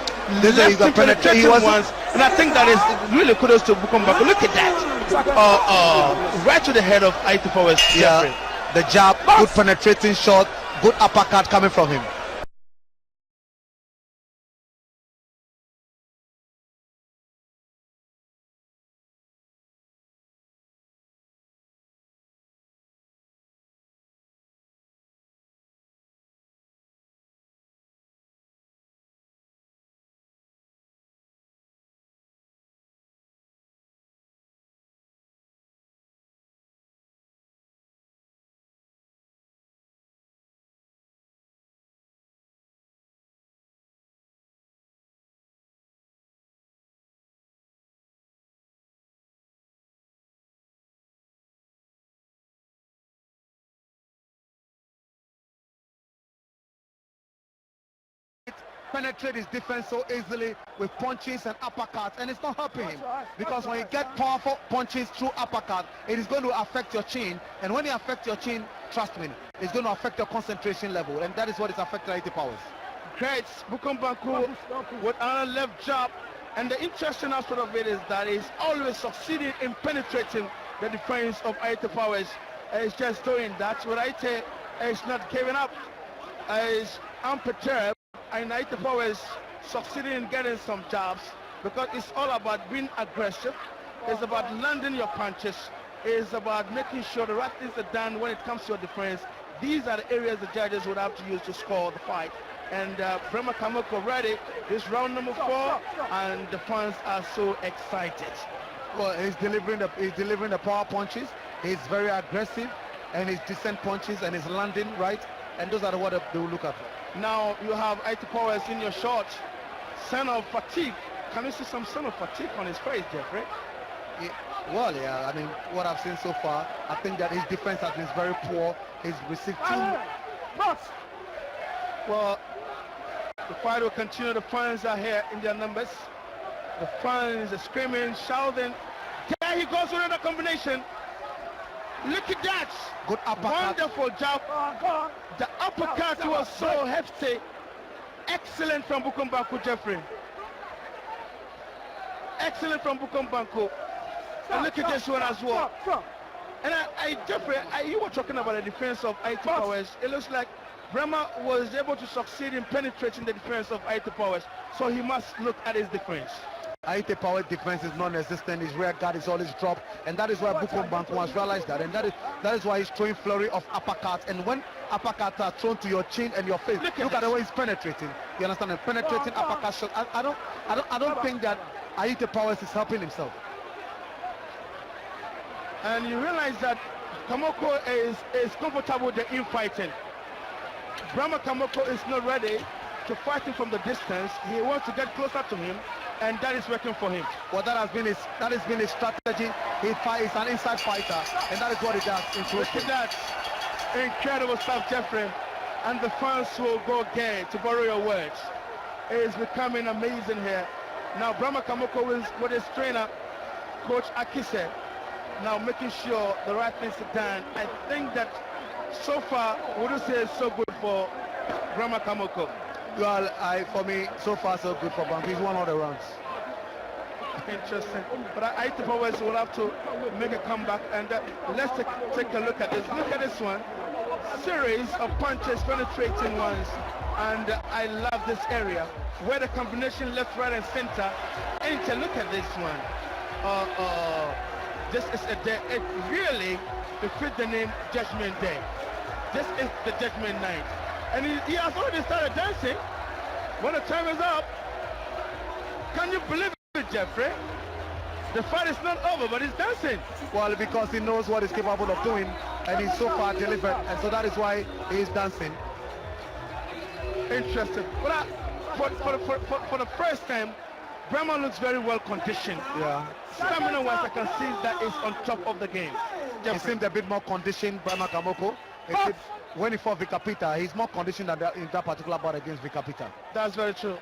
Left him penetrating ones. And I think that is really kudos to Bukum Banku. Look at that. Right to the head of Aite Powers. Yeah. The jab, good penetrating shot, good uppercut coming from him. Penetrate his defense so easily with punches and uppercuts, and it's not helping him because when you get powerful punches through uppercut, it is going to affect your chin, and when it affects your chin, trust me, it's going to affect your concentration level, and that is what is affecting Aite Powers. Great, Bukum Banku with another left jab, and the interesting aspect of it is that he's always succeeding in penetrating the defense of Aite Powers. He's just doing that. With Aite, he's not giving up. He's unperturbed. And Aite Powers succeeding in getting some jobs because it's all about being aggressive. It's about landing your punches. It's about making sure the right things are done when it comes to your defense. These are the areas the judges would have to use to score the fight. and Brema Kamoko ready. This round number 4, and the fans are so excited. Well, he's delivering the power punches. He's very aggressive, and his decent punches, and he's landing right. And those are what they will look at. Now you have BankuPowers in your shot. Sign of fatigue. Can you see some sign of fatigue on his face, Jeffrey? Well, yeah. I mean, what I've seen so far, I think that his defense has been very poor. He's received too. Well, the fight will continue. The fans are here in their numbers. The fans are screaming, shouting. There he goes with another combination. Look at that. Good uppercut. Wonderful job. The uppercut was so hefty. Excellent from Banku, Jeffrey. Excellent from Banku. And look at this one as well. And Jeffrey, you were talking about the defense of BankuPowers. It looks like Brema was able to succeed in penetrating the defense of BankuPowers. So he must look at his defense. BankuPowers defense is non-existent. His rear guard is always dropped, and that is why Banku has realized that, and that is why he's throwing flurry of uppercuts. And when uppercuts are thrown to your chin and your face, look at the way he's penetrating. You understand? And penetrating uppercut shot. I don't think that BankuPowers is helping himself. And you realize that Kamoko is comfortable with the infighting. Brema Kamoko is not ready to fight him from the distance. He wants to get closer to him, and that is working for him. Well, that has been his strategy. He's an inside fighter, and that is what he does. Look at that. Incredible stuff, Jeffrey. And the fans will go gay, to borrow your words. It is becoming amazing here. Now Brema Kamoko with his trainer, Coach Akise, now making sure the right things are done. I think that so far, would you say it's so good for Brema Kamoko? Well, for me, so far so good for Banku. He's won all the rounds. Interesting. But BankuPowers will have to make a comeback, and let's take a look at this. Look at this one. Series of punches, penetrating ones, and I love this area where the combination left, right, and center. And look at this one. This is a day. It really befits the name Judgment Day. This is the Judgment Night. And he has already started dancing when the time is up. Can you believe it, Jeffrey? The fight is not over, but he's dancing. Well, because he knows what he's capable of doing, and he's so far delivered, and so that is why he's dancing. Interesting. But for the first time, Brema looks very well conditioned. Yeah. Stamina-wise, I can see that is on top of the game. He seemed a bit more conditioned, Brema Kamoko. When he fought Vikapita, he's more conditioned than in that particular bout against Vikapita. That's very true.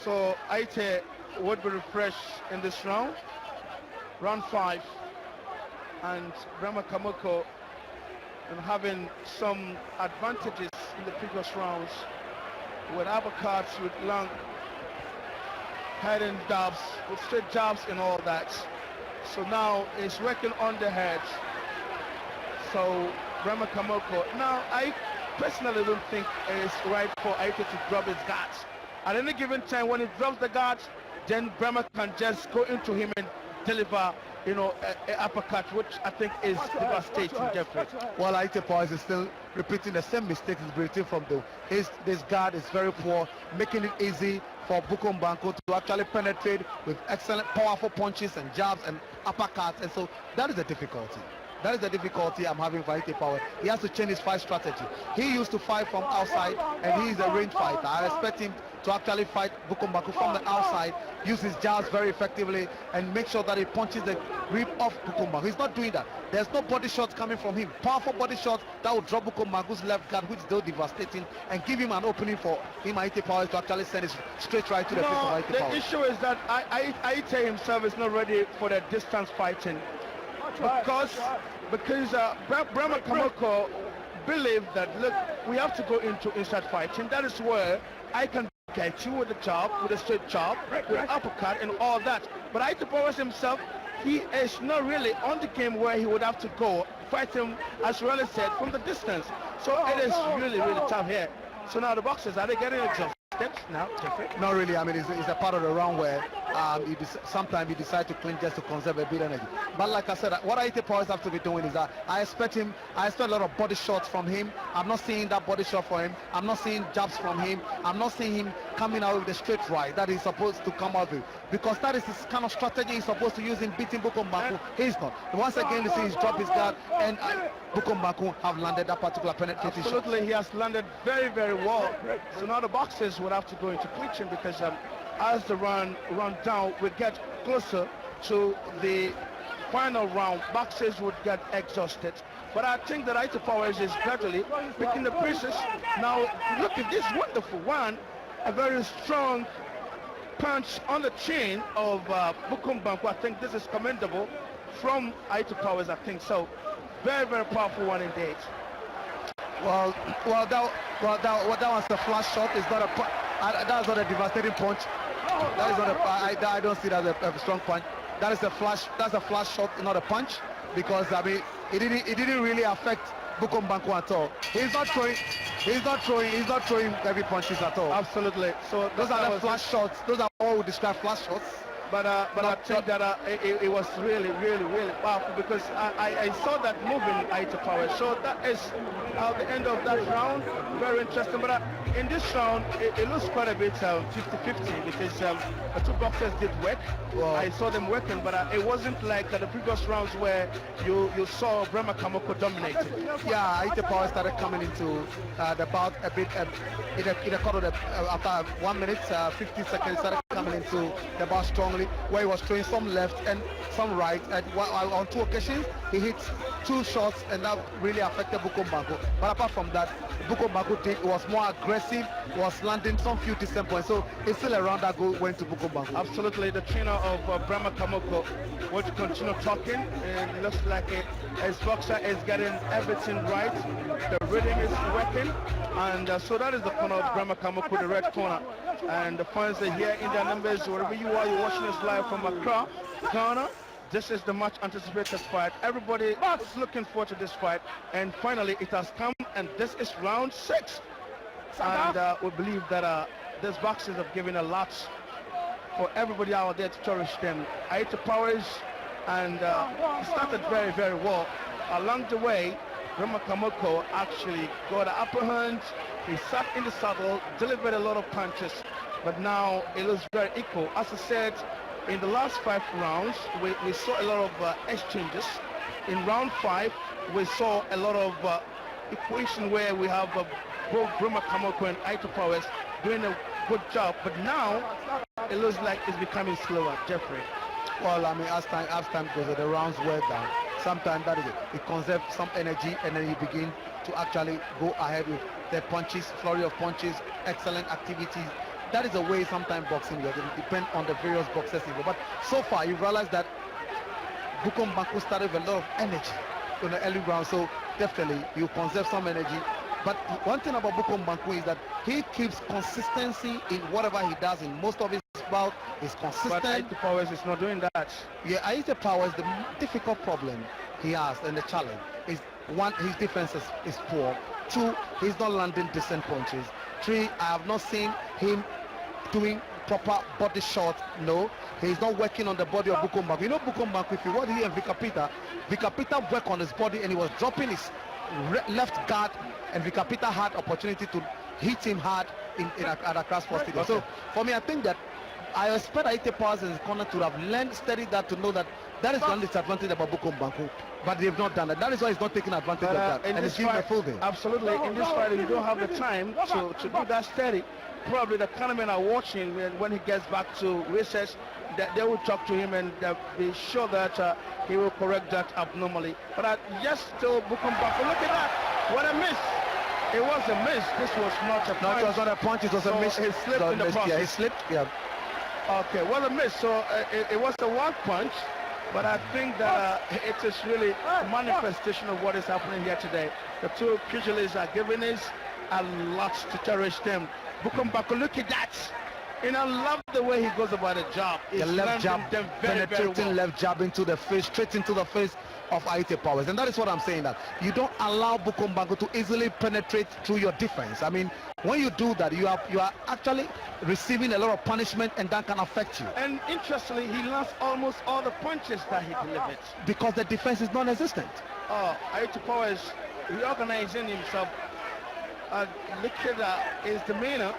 So Aite would be refreshed in this round, round 5, and Brema Kamoko having some advantages in the previous rounds with uppercuts, with long head and jabs, with straight jabs and all that. So now it's working on the head. So Brema Kamoko. Now I personally don't think it's right for Aite to drop his guards. At any given time when he drops the guards, then Brema can just go into him and deliver, you know, an uppercut, which I think is devastating, Jeffrey. Well, BankuPowers is still repeating the same mistakes he's repeating from this guard is very poor, making it easy for Banku to actually penetrate with excellent, powerful punches and jabs and uppercuts, and so that is the difficulty. That is the difficulty I'm having for BankuPowers. He has to change his fight strategy. He used to fight from outside, and he is a range fighter. I expect him to actually fight Banku from the outside, use his jabs very effectively, and make sure that he punches the grip off Banku. He's not doing that. There's no body shots coming from him. Powerful body shots that will drop Banku's left guard, which is still devastating, and give him an opening for him, BankuPowers, to actually send it straight right to the face of BankuPowers. The issue is that Aite himself is not ready for the distance fighting. Because Brema Kamoko believe that, look, we have to go into inside fighting. That is where I can get you with a jab, with a straight jab, with an uppercut and all that. But BankuPowers himself, he is not really on the game where he would have to go fight him, as Raleigh said, from the distance. So it is really tough here. So now the boxers, are they getting exhausted now, Jeffrey? Not really. I mean, it's a part of the round where sometimes he decides to clinch just to conserve a bit energy. But like I said, what IT Powers have to be doing is that I expect a lot of body shots from him. I'm not seeing that body shot for him. I'm not seeing jabs from him. I'm not seeing him coming out with the straight right that he's supposed to come out with, because that is his kind of strategy he's supposed to use in beating Banku. He's not. Once again, you see he's dropped his guard, and Banku have landed that particular penetrating shot. Absolutely, he has landed very, very well. So now the boxers would have to go into clinching, because as the run down, we get closer to the final round. Boxers would get exhausted. But I think that IT Powers is gradually picking the pieces. Now look at this wonderful one, a very strong punch on the chin of Banku. I think this is commendable from IT Powers, I think so. Very, very powerful one indeed. Well, that was a flash shot. It's not that's not a devastating punch. That is not I don't see that as a strong punch. That's a flash shot, not a punch, because I mean it didn't really affect Banku at all. He's not throwing heavy punches at all. Absolutely. So those are the flash shots. Those are all we describe flash shots. But I think that it was really, really, really powerful, because I saw that moving IT Power. So that is the end of that round. Very interesting. But in this round, it looks quite a bit 50-50, because the two boxers did work. Wow. I saw them working, but it wasn't like the previous rounds where you saw Brahma Kamoko dominating. Yeah, IT Power started coming into the bout a bit. It occurred after 1 minute, 50 seconds, started coming into the bout strongly, where he was throwing some left and some right, and on two occasions he hit two shots, and that really affected Banku. But apart from that, Banku was more aggressive, was landing some few decent points, so it's still a round that went to Banku. Absolutely. The trainer of Brahma Kamoko will continue talking, and it looks like his boxer is getting everything right. The rhythm is working, and so that is the corner of Brahma Kamoko, the red corner. And the fans are here in their numbers. Wherever you are, you're watching us live from Accra, Ghana. This is the much anticipated fight. Everybody is looking forward to this fight, and finally it has come, and this is round 6. And we believe that these boxers have given a lot for everybody out there to cherish them. IT Powers, and started very, very well. Along the way, Brahma Kamoko actually got an upper hand. He sat in the saddle, delivered a lot of punches, but now it looks very equal. As I said, in the last 5 rounds, we saw a lot of exchanges. In round 5, we saw a lot of equation where we have both Brahma Kamoko and IT Powers doing a good job, but now it looks like it's becoming slower. Jeffrey. Well, I mean, as time goes, the rounds wear down. Sometimes that is it. It conserves some energy, and then you begin to actually go ahead with the punches, flurry of punches, excellent activities. That is the way sometimes boxing works. It depends on the various boxers. But so far, you realize that Banku started with a lot of energy in the early round, so definitely you conserve some energy. But one thing about Banku is that he keeps consistency in whatever he does. In most of his bout, is consistent. But IT Powers is not doing that. Yeah, IT Powers, the difficult problem he has and the challenge is, 1, his defense is poor. 2, he's not landing decent punches. 3, I have not seen him doing proper body shot. No, he's not working on the body of Banku. You know, Banku, if you watch here and Vika Peter worked on his body, and he was dropping his left guard, and Vika Peter had opportunity to hit him hard at Accra Sports Stadium. So for me, I think that I expect IT Powers in his corner to have learned, studied that, to know that that is one disadvantage about Banku, but they've not done that. That is why he's not taking advantage of that, and it's giving a full day. Absolutely. In this fight, you don't have the time to do that study. Probably the cameramen are watching when he gets back to research, that they will talk to him and be sure that he will correct that abnormally. But just still Banku, look at that. What a miss. It was a miss. This was not a punch. No, it was not a punch. It was a miss. He slipped in the process. Yeah, he slipped. Yeah. Okay, well, a miss. So it was a one punch, but I think that it is really a manifestation of what is happening here today. The two pugilists are giving us a lot to cherish them. Banku, look at that. And I love the way he goes about the job. The left jab, them penetrating very well. left jab into the face, straight into the face. of Aite Powers, and that is what I'm saying, that you don't allow Bukum Banku to easily penetrate through your defense. I mean, when you do that, you are actually receiving a lot of punishment, and that can affect you. And interestingly, he lost almost all the punches that he delivered because the defense is non-existent. Aite Powers reorganizing himself. Look at his demeanor.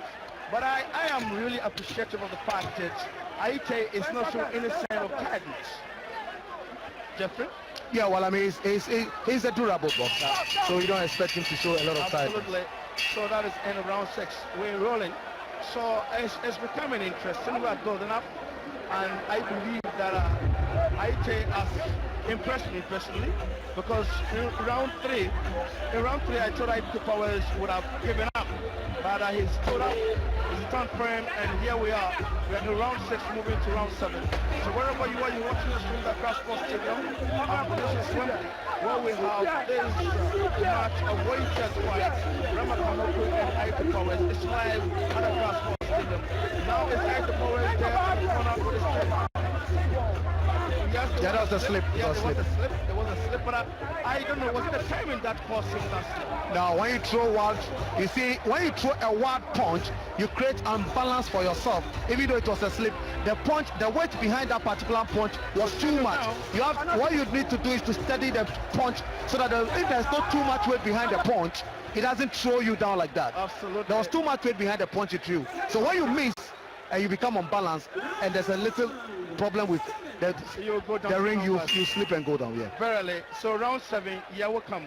But I am really appreciative of the fact that Aite is not showing any sign of tiredness. Jeffrey? Yeah, well, I mean, he's a durable boxer, so you don't expect him to show a lot of tiredness. Absolutely. So that is end of round 6. We're rolling. So it's becoming interesting. We are building up, and I believe that Aite has impressed me personally, because in round 3, I thought Aite Powers would have given up, but he stood up, he turned firm, and here we are. We are in round 6, moving to round 7. So wherever you are, you're watching us from the Crossport Stadium. This is Wembley, where we have this match of weighted fight. Rama Kamoko and Aite Powers. It's live at the Crossport Stadium. Now it's Aite Powers there on the corner with his straight. Yeah, that was a slip. Yeah, there was a slip, but I don't know, was it the timing that caused him that slip? Now, when you throw wild, you see, when you throw a wild punch, you create unbalance for yourself. Even though it was a slip, the weight behind that particular punch was too much. What you need to do is to steady the punch, so that if there's not too much weight behind the punch, it doesn't throw you down like that. Absolutely. There was too much weight behind the punch it threw. So when you miss and you become unbalanced, and there's a little problem with the ring, you slip and go down. Yeah. Verily. So round 7, yeah, welcome,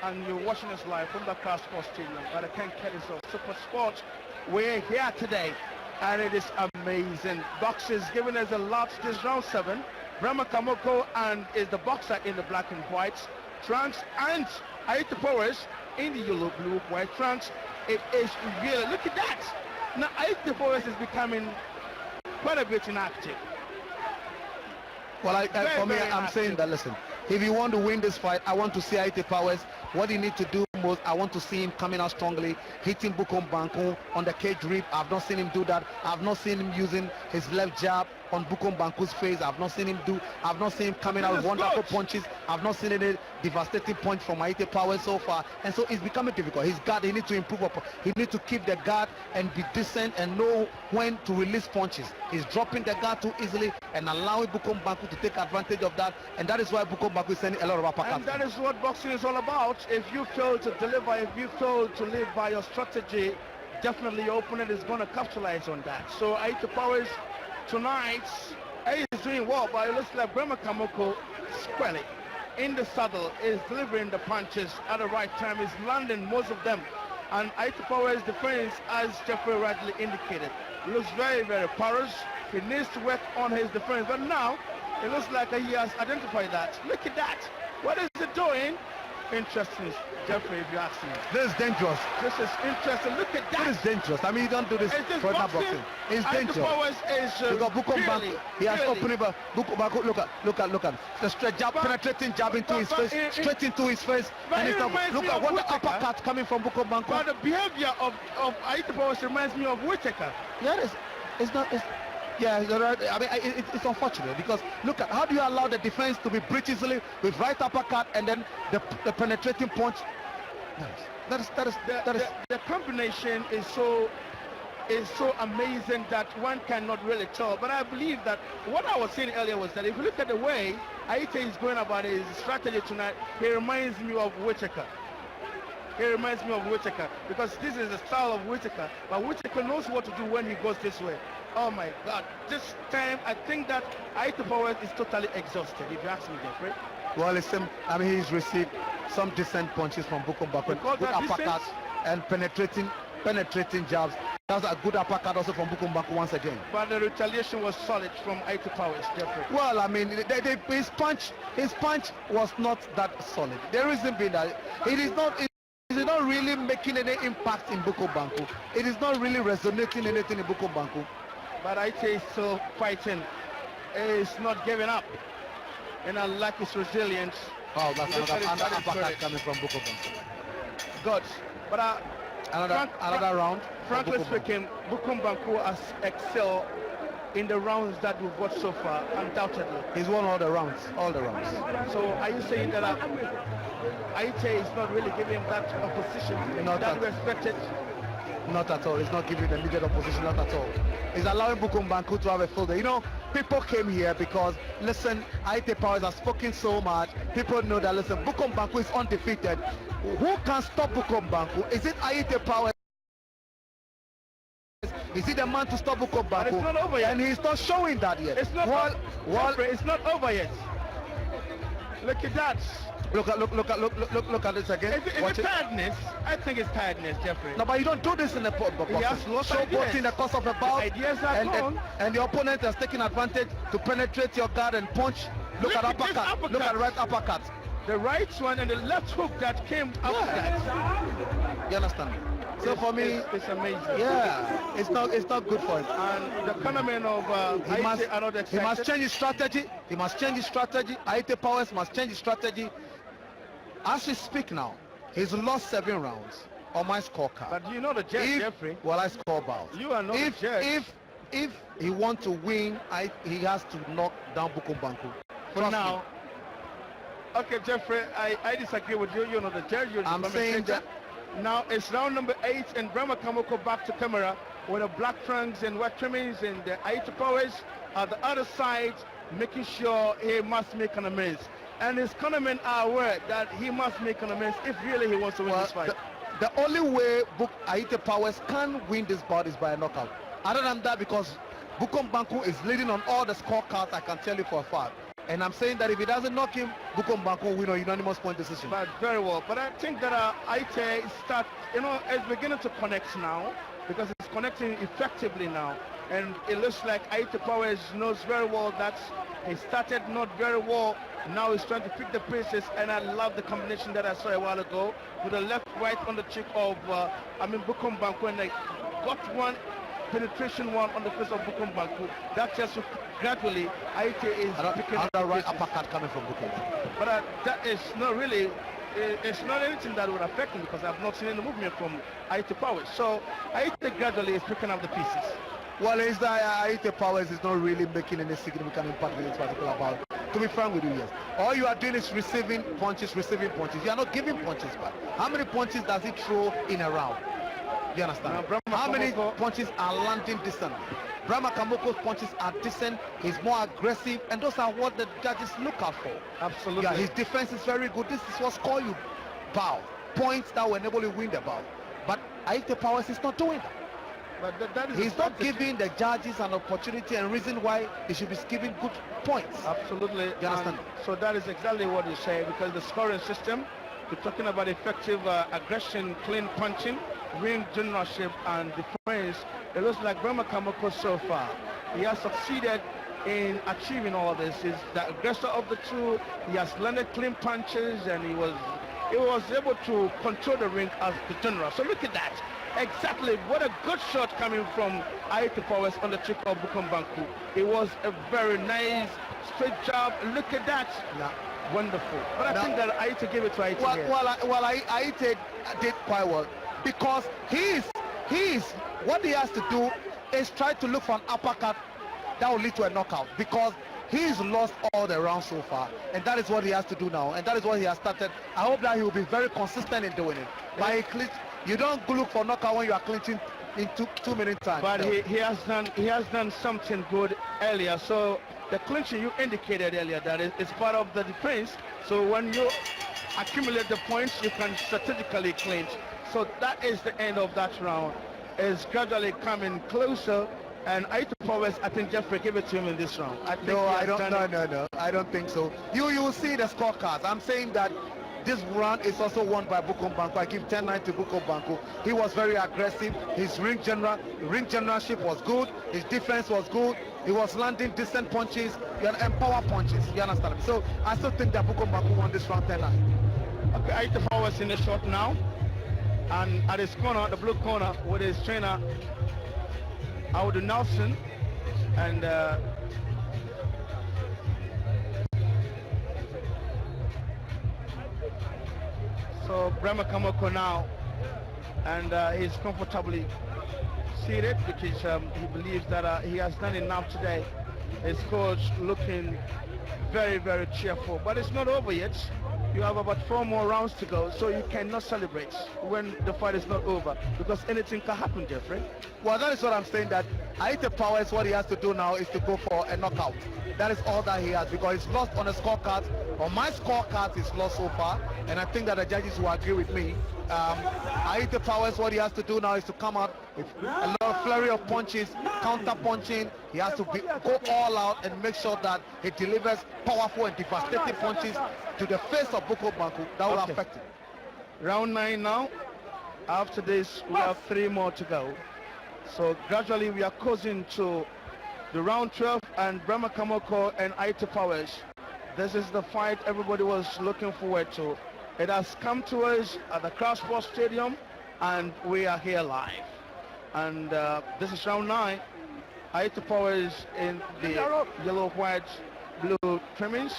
and you're watching us live from the Crossport Stadium by the Ken Kedis of Super Sport. We're here today, and it is amazing. Boxers giving us a lot this round 7. Brahma Kamoko and is the boxer in the black and white trunks, and Aite Powers in the yellow blue white trunks. It is really, look at that. Now Aite Powers is becoming quite a bit inactive. Well, for me, I'm saying that, listen, if you want to win this fight, I want to see Aite Powers. What you need to do most, I want to see him coming out strongly, hitting Bukum Banku on the cage rib. I've not seen him do that. I've not seen him using his left jab on Bukum Banku's face. I've not seen him coming out with wonderful punches. I've not seen any devastating punch from Aite Powers so far. And so it's becoming difficult. His guard, he needs to improve up. He needs to keep the guard and be decent and know when to release punches. He's dropping the guard too easily and allowing Bukum Banku to take advantage of that. And that is why Bukum Banku is sending a lot of uppercuts. And that is what boxing is all about. If you fail to deliver, if you fail to live by your strategy, definitely your opponent is going to capitalize on that. So Aite Powers tonight, he is doing well, but it looks like Brahma Kamoko squarely in the saddle, is delivering the punches at the right time, is landing most of them. And Aite Powers' defense, as Jeffrey rightly indicated, looks very, very porous. He needs to work on his defense, but now it looks like he has identified that. Look at that. What is it doing? Interesting, Jeffrey, if you ask me. This is dangerous. This is interesting. Look at that. This is dangerous. I mean, you don't do this for boxing. It's dangerous. Because Bukum Banku, he has opened up. Bukum Banku, look at the straight jab, penetrating jab into his face, straight into his face. And look at what the uppercut coming from Bukum Banku. But the behavior of Aite Powers reminds me of Whittaker. Yeah, it's not. Yeah, I mean, it's unfortunate, because look at how do you allow the defense to be breached easily with right uppercut and then the penetrating punch. The combination is so amazing that one cannot really tell. But I believe that what I was saying earlier was that if you look at the way Aite is going about his strategy tonight, he reminds me of Whittaker. He reminds me of Whittaker, because this is the style of Whittaker. But Whittaker knows what to do when he goes this way. Oh my God! This time, I think that Aite Powers is totally exhausted. If you ask me, Jeffrey. Well, listen, I mean, he's received some decent punches from Bukum Banku, good uppercuts and penetrating jabs. That's a good uppercut also from Bukum Banku once again. But the retaliation was solid from Aite Powers, Jeffrey. Well, I mean, his punch was not that solid. The reason being that it is not really making any impact in Bukum Banku. It is not really resonating anything in Bukum Banku. But Aite is still fighting. He's not giving up. And I like his resilience. Oh, that's another uppercut coming from Bukum Banku. Good. But another round. Frankly speaking, Bukum Banku has excelled in the rounds that we've watched so far, undoubtedly. He's won all the rounds, all the rounds. So are you saying that Aite is not really giving that opposition that we expected? Not at all. He's not giving the needed opposition, not at all. He's allowing Banku to have a full day. You know, people came here because, listen, Aite Powers has spoken so much. People know that, listen, Banku is undefeated. Who can stop Banku? Is it Aite Powers? Is he the man to stop Banku? It's not over yet. And he's not showing that yet. It's not it's not over yet. Look at that. Look at this again. Is it tiredness? I think it's tiredness, Jeffrey. No, but you don't do this in the boxing. He has lost in the course of a bout. Ideas are gone. And the opponent has taken advantage to penetrate your guard and punch. Look at uppercut. Look at right uppercut. The right one and the left hook that came after that. You understand? So for me, it's amazing. Yeah, it's not good for him. And the cameraman of he must change his strategy. He must change his strategy. Aite Powers must change his strategy. As we speak now, he's lost 7 rounds on my scorecard. But you know the judge, Jeffrey. Well, I score bouts. You are not the judge. If he wants to win, he has to knock down Banku. For now. Okay, Jeffrey, I disagree with you. You're not the judge. You're the I'm saying that. Now it's round number 8 and Brahma Kamoko back to camera with the black trunks and white trimmings and the Aite Powers at the other side, making sure he must make an amends. And his cornermen are aware that he must make an amends if really he wants to win this fight. The only way Aite Powers can win this bout is by a knockout. Other than that, because Banku is leading on all the scorecards, I can tell you for a fact. And I'm saying that if he doesn't knock him, Banku will win a unanimous point decision. But very well. But I think that Aite is beginning to connect now, because it's connecting effectively now. And it looks like Aite Powers knows very well that he started not very well. Now he's trying to pick the pieces, and I love the combination that I saw a while ago with the left right on the cheek of Banku, and I got one penetration one on the face of Banku. That just gradually Aite is picking up the right uppercut coming from Banku. But that is not really, it's not anything that would affect him, because I've not seen any movement from Aite Powers. So Aite gradually is picking up the pieces. Well, it's that Aite Powers is not really making any significant impact in this particular bout. To be frank with you, yes. All you are doing is receiving punches. You are not giving punches back. How many punches does he throw in a round? You understand? How many punches are landing decent? Brahma Kamoko's punches are decent. He's more aggressive, and those are what the judges look out for. Absolutely. Yeah, his defense is very good. This is what's called you bout. Points that will enable you win the bout. But Aite Powers is not doing that. But he's not giving the judges an opportunity and reason why he should be giving good points. Absolutely. You understand? So that is exactly what you say, because the scoring system, we're talking about effective aggression, clean punching, ring generalship, and defense. It looks like Brahma Kamoko so far, he has succeeded in achieving all this. He's the aggressor of the two. He has landed clean punches, and he was able to control the ring as the general. So look at that. Exactly, what a good shot coming from Aite Powers on the cheek of Banku. It was a very nice straight jab. Look at that. Yeah. Wonderful. But I think that Aite gave it to Aite. Aite did quite well, because what he has to do is try to look for an uppercut that will lead to a knockout, because he's lost all the rounds so far, and that is what he has to do now, and that is what he has started. I hope that he will be very consistent in doing it. You don't look for knockout when you are clinching in 2 minutes time. But no. he has done something good earlier. So the clinching you indicated earlier, that is part of the defense. So when you accumulate the points, you can strategically clinch. So that is the end of that round. It's gradually coming closer, and Aite Powers, I think Jeffrey gave it to him in this round. No, I don't think so. You will see the scorecards. I'm saying that this round is also won by Banku. I give 10-9 to Banku. He was very aggressive. His ring generalship was good. His defense was good. He was landing decent punches, empower punches. You understand? So I still think that Banku won this round 10-9. Okay, Aite Powers in the shot now, and at his corner, the blue corner, with his trainer Audu Nelson, and so Brahma Kamoko now, and he's comfortably seated because he believes that he has done enough today. His coach looking very, very cheerful, but it's not over yet. You have about 4 more rounds to go, so you cannot celebrate when the fight is not over because anything can happen, Jeffrey. Well, that is what I'm saying, that BankuPowers, what he has to do now is to go for a knockout. That is all that he has, because he's lost on the scorecard. On my scorecard, he's lost so far, and I think that the judges will agree with me. BankuPowers, what he has to do now is to come out with a lot of flurry of punches, counter punching. He has to go all out and make sure that he delivers powerful and devastating punches to the face of Banku that will affect him. Round 9 now. After this, we have 3 more to go. So gradually we are closing to the round 12, and Brahma Kamoko and BankuPowers. This is the fight everybody was looking forward to. It has come to us at the Cross Sports Stadium, and we are here live. And this is round 9. BankuPowers in the yellow, white, blue trimmings,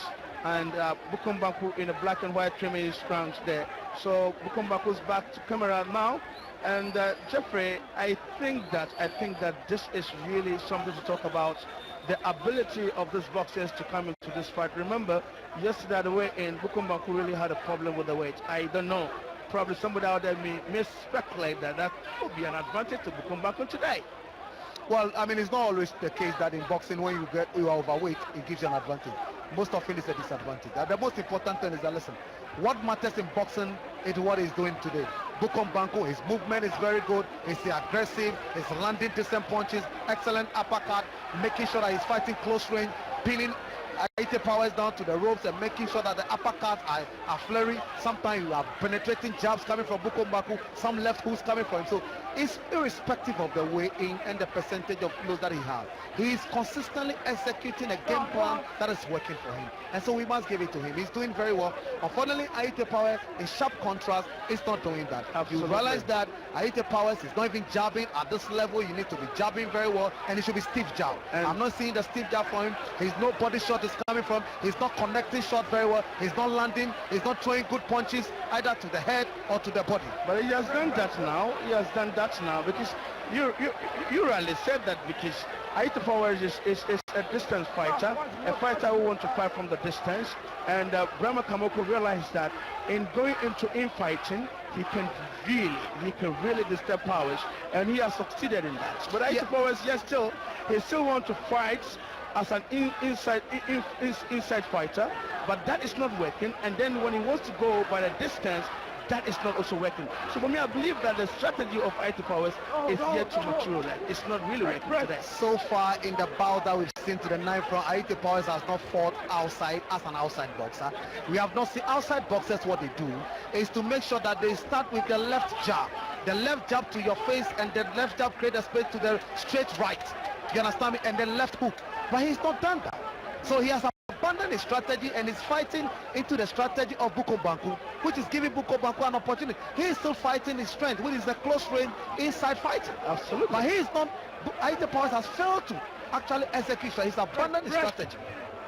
and Banku in the black and white trimmings round there. So Banku's back to camera now. And Jeffrey, I think that this is really something to talk about. The ability of these boxers to come into this fight. Remember, yesterday the weigh-in, Banku really had a problem with the weight. I don't know. Probably somebody out there may speculate that could be an advantage to Banku today. Well, I mean, it's not always the case that in boxing, when you are overweight, it gives you an advantage. Most often it's a disadvantage. And the most important thing is that, listen, what matters in boxing is what he's doing today. Banku, his movement is very good, he's aggressive, he's landing decent punches, excellent uppercut, making sure that he's fighting close range, pinning BankuPowers down to the ropes and making sure that the uppercuts are flurry. Sometimes you are penetrating jabs coming from Banku, some left hooks coming from him. So it's irrespective of the weigh-in and the percentage of kilos that he has. He is consistently executing a game plan that is working for him. And so we must give it to him. He's doing very well. Unfortunately, BankuPowers, in sharp contrast, is not doing that. Absolutely. You realize that BankuPowers is not even jabbing at this level. You need to be jabbing very well, and it should be stiff jab. And I'm not seeing the stiff jab for him. He's no body shot is coming from. He's not connecting shot very well. He's not landing. He's not throwing good punches either to the head or to the body. But he has done that now. He has done that now because you really said that because BankuPowers is a distance fighter, a fighter who wants to fight from the distance. And Brahma Kamoko realized that in going into infighting, he can really disturb Powers, and he has succeeded in that. But BankuPowers, yes, he still wants to fight as an inside fighter, but that is not working. And then when he wants to go by the distance, that is not also working. So for me, I believe that the strategy of BankuPowers is yet to materialize. It's not really working today. So far in the bout that we've seen to the 9th round, BankuPowers has not fought outside as an outside boxer. We have not seen outside boxers. What they do is to make sure that they start with the left jab. The left jab to your face, and the left jab create a space to the straight right. You understand me? And then left hook. But he's not done that. So he has abandoned his strategy and is fighting into the strategy of Banku, which is giving Banku an opportunity. He is still fighting his strength, which is the close range inside fighting. Absolutely. But he is not. BankuPowers has failed to actually execute. He's abandoned his strategy.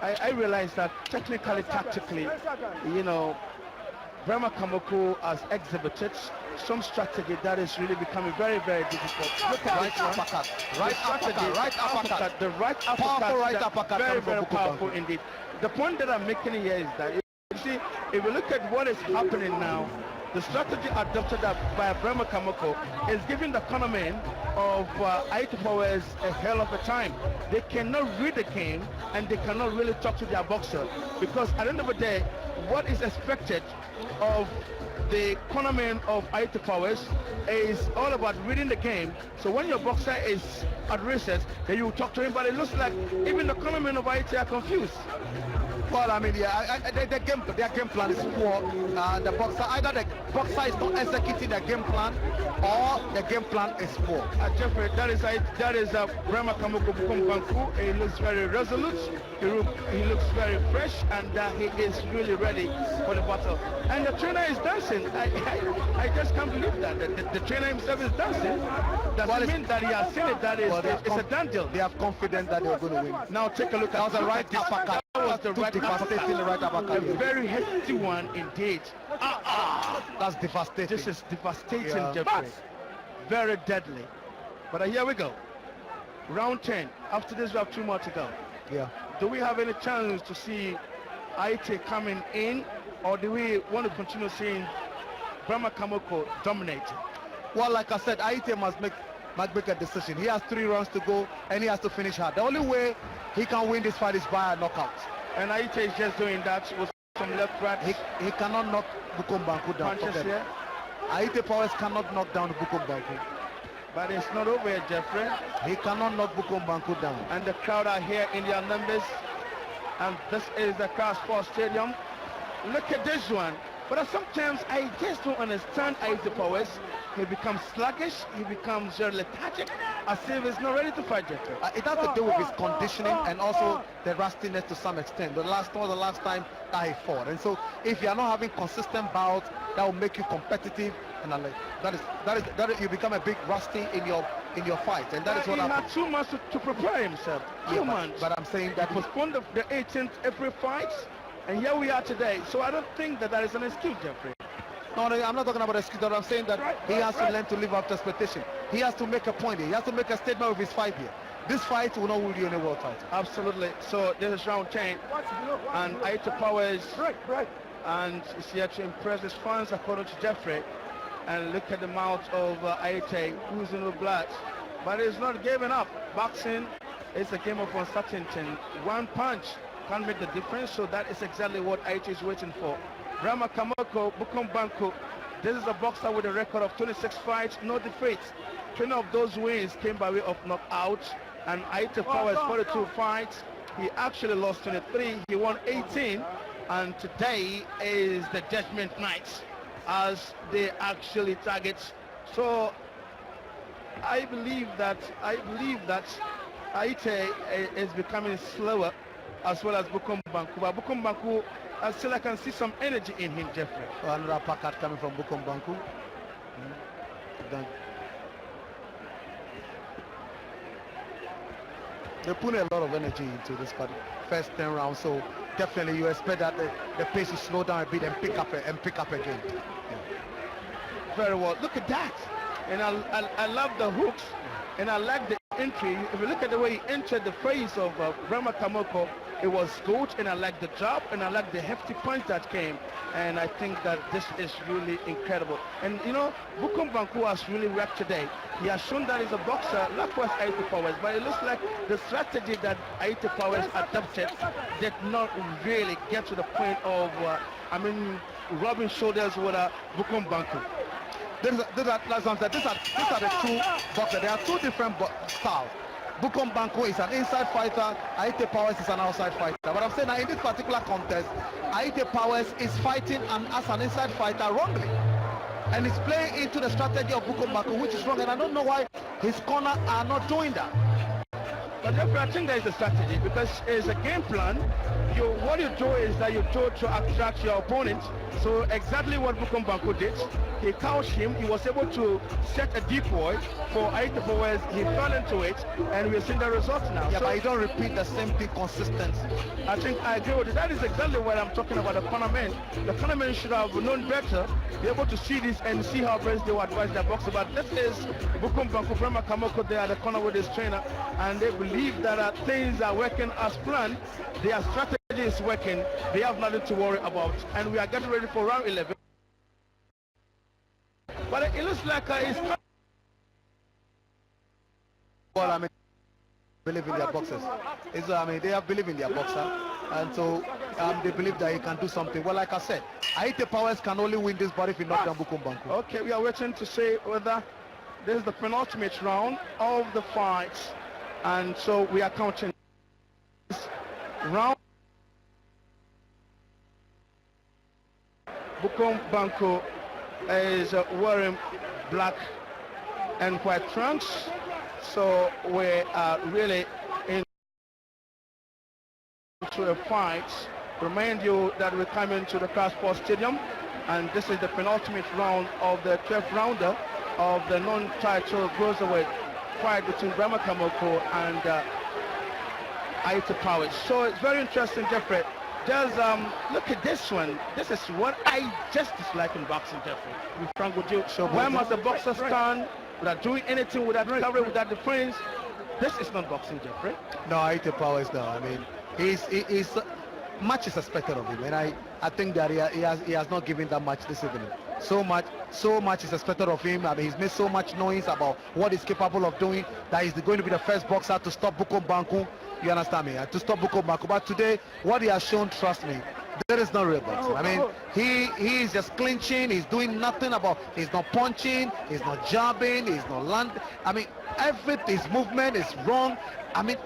I realize that technically, tactically, Brahma Kamoko has exhibited some strategy that is really becoming very, very difficult. Look at right uppercut, the right uppercut, powerful right uppercut, very, very powerful indeed. The point that I'm making here is that you see, if you look at what is happening now, the strategy adopted by Brahma Kamoko is giving the cornermen of BankuPowers a hell of a time. They cannot read the game, and they cannot really talk to their boxer, because at the end of the day, what is expected of the cornerman of BankuPowers is all about reading the game. So when your boxer is at recess, then you talk to him, but it looks like even the cornermen of BankuPowers are confused. Well, I mean, their game plan is poor. The boxer, either the boxer is not executing the game plan, or the game plan is poor. Jeffrey, that is Brahma Kamoko Banku. He looks very resolute. He looks very fresh, and he is really ready for the battle. And the trainer is dancing. I just can't believe that. The trainer himself is dancing. Doesn't mean that he has seen it. That is, it's a done deal. They have confidence that they're going to win. Now take a look at the right uppercut. That was the right uppercut. A very hefty one indeed. That's devastating. This is devastating, Jeffrey. Very deadly. But here we go. Round 10. After this, we have 2 more to go. Yeah. Do we have any chance to see Aite coming in, or do we want to continue seeing Brahma Kamoko dominating? Well, like I said, Aite must make a decision. He has 3 rounds to go, and he has to finish hard. The only way he can win this fight is by a knockout. And Aite is just doing that with some left right. He cannot knock Bukom Banku down. Punches here. Aite Powers cannot knock down Bukom Banku. But it's not over yet, Jeffrey. He cannot knock Bukom Banku down. And the crowd are here in their numbers. And this is the Crown Sports Stadium. Look at this one. But sometimes I just don't understand Aite Powers. He becomes sluggish, he becomes very lethargic, as if he's not ready to fight, Jeffrey. It has to do with his conditioning and also the rustiness to some extent. The last time that he fought. And so if you are not having consistent bouts, that will make you competitive, and that is you become a bit rusty in your fight, and that is what he had 2 months to prepare himself. 2 months. But I'm saying that postponed the 18th April fight, and here we are today. So I don't think that is an excuse, Jeffrey. No, I'm not talking about excuse. I'm saying that he has to learn to live up to expectation. He has to make a point here. He has to make a statement with his fight here. This fight will not win you any world title. Absolutely. So this is round 10, and Aite Powers and is here to impress his fans, according to Jeffrey. And look at the mouth of Aite, who's in the blood. But he's not giving up. Boxing is a game of uncertainty. 1 punch can't make the difference, so that is exactly what Aite is waiting for. Brahma Kamoko, Bukom Banku. This is a boxer with a record of 26 fights, no defeats. 20 of those wins came by way of knockout. And Aite Powers, 42 fights. He actually lost 23. He won 18. And today is the judgment night, as they actually target. So I believe that Aite is becoming slower, as well as Bukom Banku. But Bukom Banku, still I can see some energy in him, Jeffrey. Another packet coming from Bukom Banku. They put a lot of energy into this first 10 rounds, so definitely you expect that the pace will slow down a bit and pick up again. Yeah. Very well. Look at that. And I love the hooks, and I like the entry. If you look at the way he entered the face of Brahma Kamoko, it was good, and I like the jab, and I like the hefty punch that came. And I think that this is really incredible. And you know, Bukom Banku has really worked today. He has shown that he's a boxer, likewise Aite Powers, but it looks like the strategy that Aite Powers adopted did not really get to the point of, rubbing shoulders with Bukom Banku. These are the 2 boxers. There are 2 different styles. Bukom Banku is an inside fighter, Aite Powers is an outside fighter. But I'm saying that in this particular contest, Aite Powers is fighting as an inside fighter wrongly. And he's playing into the strategy of Bukom Banku, which is wrong. And I don't know why his corner are not doing that. But therefore, I think there is a strategy, because it's a game plan. What you do is that you do to attract your opponent. So exactly what Bukom Banku did, he couched him. He was able to set a decoy for Aite Powers. He fell into it, and we're seeing the results now. Yeah, so, but you don't repeat the same thing consistently. I think I agree with it. That is exactly what I'm talking about. The cornermen. The cornermen should have known better, be able to see this and see how best they will advise their boxer. But this is Bukom Banku, Brahma Kamoko. They are the corner with his trainer, and they believe that things are working as planned. Their strategy is working. They have nothing to worry about, and we are getting ready for round 11. But it looks like it's... Well, believe in their boxers. They have believe in their boxer, and so they believe that he can do something. Well, like I said, Aite Powers can only win this body if he knocks down Bukom Banku. Okay, we are waiting to see whether this is the penultimate round of the fight, and so we are counting round. Bukom Banku is wearing black and white trunks, so we are really into a fight. Remind you that we come into the Crown Sports Stadium, and this is the penultimate round of the 12th rounder of the non-title cruiserweight fight between Brahma Kamoko and Aite Powers. So it's very interesting, Jeffrey. Just look at this one. This is what I just dislike in boxing, Jeffrey. Be frank with you. So where must the boxer stand without doing anything, without recovery, without defense. This is not boxing, Jeffrey. No, BankuPowers now. I mean, he's much is expected of him, and I think that he has not given that much this evening. So much is expected of him. I mean, he's made so much noise about what he's capable of doing that he's going to be the first boxer to stop Banku. You understand me? To stop Banku. But today, what he has shown, trust me, there is no real boxing. I mean, he is just clinching. He's doing nothing about. He's not punching. He's not jabbing. He's not landing. I mean, his movement is wrong. I mean,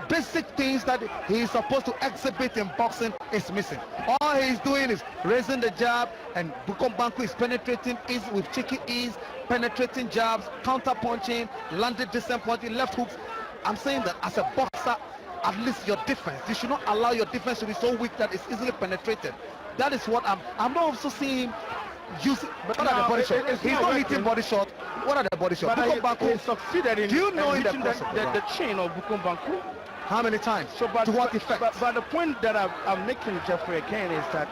basic things that he's supposed to exhibit in boxing is missing. All he's doing is raising the jab, and Banku is penetrating ease with cheeky ease, penetrating jabs, counter punching, landing decent punching, left hooks. I'm saying that as a boxer, at least your defense, you should not allow your defense to be so weak that it's easily penetrated. That is what I'm not also seeing using. But what are the body shots? He's not hitting body shot. What are the body shots? Banku succeeded in hitting the chain of Banku. How many times? So, to what effect? But the point that I'm making, Jeffrey, again, is that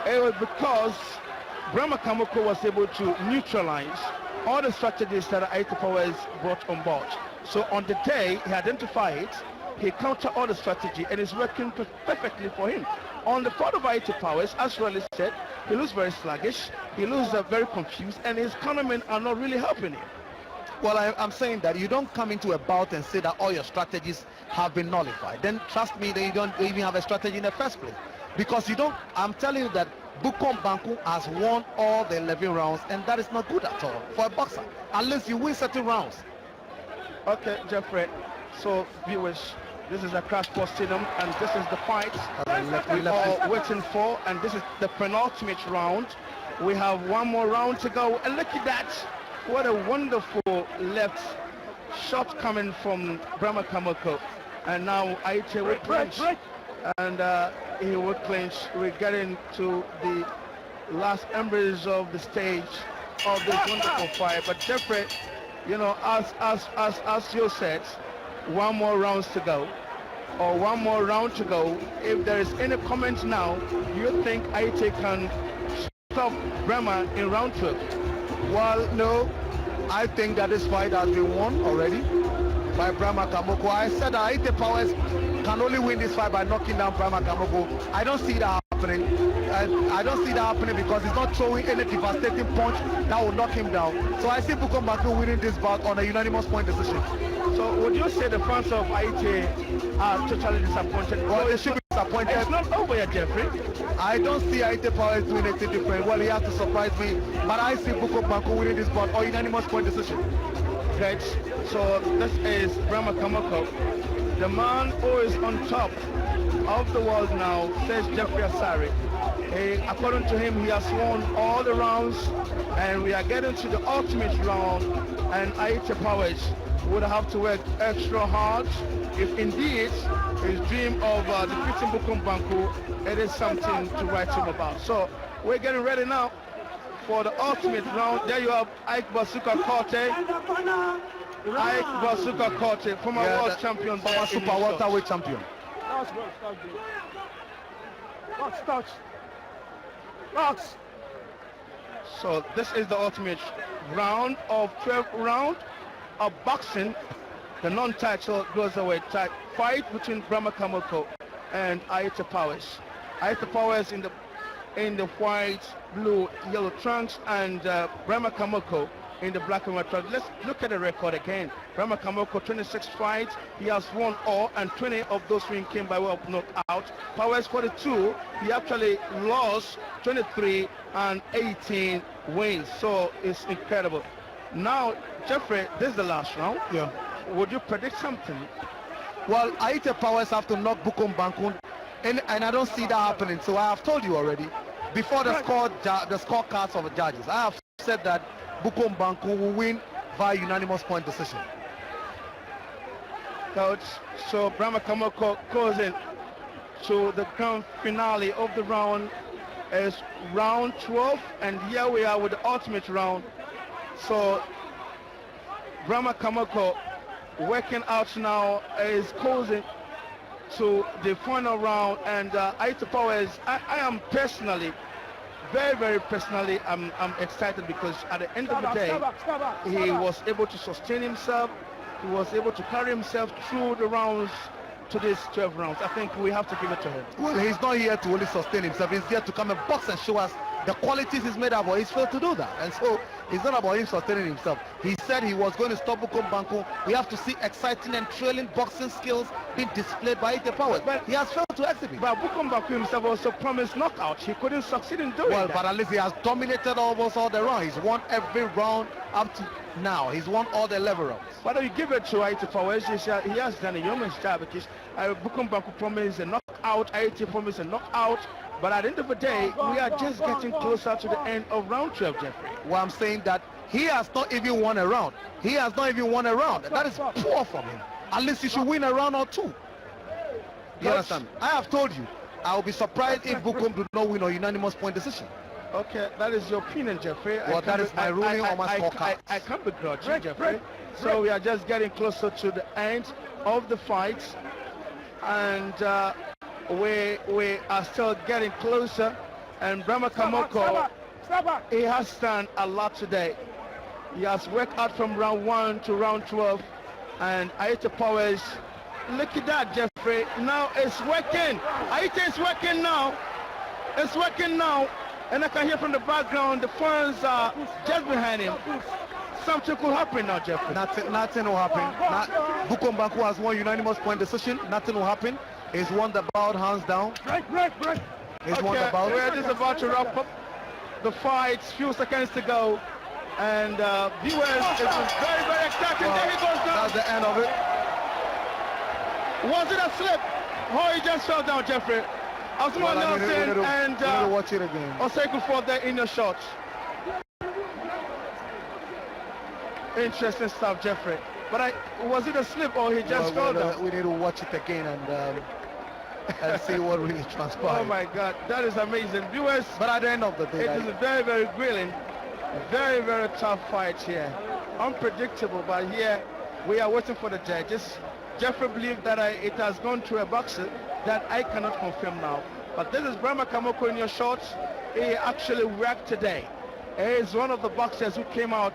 it was because Brahma Kamoko was able to neutralize all the strategies that BankuPowers brought on board. So on the day he identified, he countered all the strategy, and it's working perfectly for him. On the part of BankuPowers, as Raleigh said, he looks very sluggish, he looks very confused, and his cornermen are not really helping him. Well, I'm saying that you don't come into a bout and say that all your strategies have been nullified. Then trust me, that you don't even have a strategy in the first place. Because you don't, I'm telling you that Banku has won all the 11 rounds, and that is not good at all for a boxer, unless you win certain rounds. Okay, Jeffrey, so viewers, this is a Crash Sports Stadium, and this is the fight we are waiting for, and this is the penultimate round. We have one more round to go, and look at that. What a wonderful left shot coming from Brahma Kamoko. And now Aiche will clinch. And he will clinch. We're getting to the last embers of the stage of this wonderful fight. But Jeffrey, you know, as you said, one more rounds to go. Or one more round to go. If there is any comment now, you think Aiche can stop Brahma in round 12? Well, no, I think that this fight has been won already by Brahma Kamoko. I said that BankuPowers can only win this fight by knocking down Brahma Kamoko. I don't see that happening. I don't see that happening because he's not throwing any devastating punch that will knock him down. So I see Banku winning this bout on a unanimous point decision. So would you say the fans of Aiche are totally disappointed? Well, they should be disappointed. It's not over yet, Jeffrey. I don't see BankuPowers doing anything different. Well, he has to surprise me, but I see Banku winning this bout on unanimous point decision. Great. So this is Brahma Kamoko, the man who is on top of the world now, says Jeffrey Asari. According to him, he has won all the rounds, and we are getting to the ultimate round, and BankuPowers would have to work extra hard if indeed his dream of defeating Banku, it is something to write him about. So we're getting ready now for the ultimate round. There you have Ike Bazooka Korte. Ike Bazooka Korte, former world champion, former super welterweight champion. Box. So this is the ultimate round of 12 round of boxing, the non-title cruiserweight fight between Brahma Kamoko and BankuPowers. BankuPowers in the white, blue, yellow trunks, and Brahma Kamoko in the black and white trunks. Let's look at the record again. Brahma Kamoko, 26 fights, he has won all, and 20 of those wins came by way of knockout. Powers, 42, he actually lost 23 and 18 wins, so it's incredible. Now, Jeffrey, this is the last round. Yeah. Would you predict something? Well, BankuPowers have to knock Banku, and I don't see that happening. So I have told you already, before the scorecards of the judges, I have said that Banku will win via unanimous point decision. Coach, so Brahma Kamoko goes in to the grand finale of the round. Is round 12, and here we are with the ultimate round. So Brahma Kamoko working out now is closing to the final round, and BankuPowers, I am personally very, very personally, I'm excited because at the end of the day, he was able to sustain himself. He was able to carry himself through the rounds to these 12 rounds. I think we have to give it to him. Well, he's not here to only sustain himself. He's here to come and box and show us the qualities he's made up. He's failed to do that, and so it's not about him sustaining himself. He said he was going to stop Banku. We have to see exciting and thrilling boxing skills being displayed by BankuPowers, but he has failed to exhibit. But Banku himself also promised knockout. He couldn't succeed in doing that. But at least he has dominated almost all the round. He's won every round up to now. He's won all the level rounds. But you give it to BankuPowers. He has done a yeoman's job because Banku promised a knockout. BankuPowers promised a knockout. But at the end of the day, we are just getting closer to the end of round 12, Jeffrey. Well, I'm saying that he has not even won a round. He has not even won a round. That is poor from him. At least he should win a round or two. You understand? I have told you, I will be surprised if Bukum do not win a unanimous point decision. Okay, that is your opinion, Jeffrey. Well, that is my ruling on my scorecard. I can't begrudge you, Jeffrey. So we are just getting closer to the end of the fight. And we are still getting closer, and Brahma Kamoko, he has done a lot today. He has worked out from round 1 to round 12, and BankuPowers, look at that, Jeffrey. Now it's working. Aita is working now. It's working now, and I can hear from the background the fans are just behind him. Something could happen now, Jeffrey. Nothing will happen. Banku has won unanimous point decision. Nothing will happen. He's won the bout hands down. Break. He's won the bout. We're just about to wrap up the fight. Few seconds to go. And viewers, it was very, very exciting. There he goes down. That's the end of it. Was it a slip? Oh, he just fell down, Jeffrey. Osman Nelson and watch it again. Oseiku fought there in the shot. Interesting stuff, Jeffrey. But was it a slip or he just fell down? We need to watch it again and see what really transpired. Oh my God, that is amazing. Viewers, but at the end of the day, it is a very, very grilling, very, very tough fight here. Unpredictable, but here we are waiting for the judges. Jeffrey believed that it has gone through a boxer that I cannot confirm now. But this is Brahma Kamoko in your shorts. He actually worked today. He is one of the boxers who came out,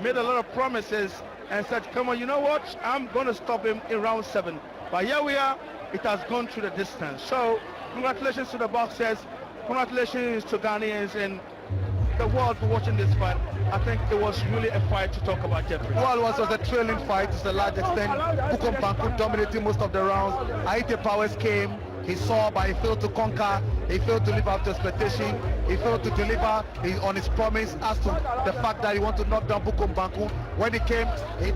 made a lot of promises, and said, come on, you know what? I'm going to stop him in round 7. But here we are. It has gone through the distance. So congratulations to the boxers. Congratulations to Ghanaians and the world for watching this fight. I think it was really a fight to talk about, Jeffrey. Well, it was a thrilling fight to a large extent. Banku dominating most of the rounds. BankuPowers came. He saw, but he failed to conquer. He failed to live up to expectation. He failed to deliver on his promise as to the fact that he wanted to knock down Banku. When he came,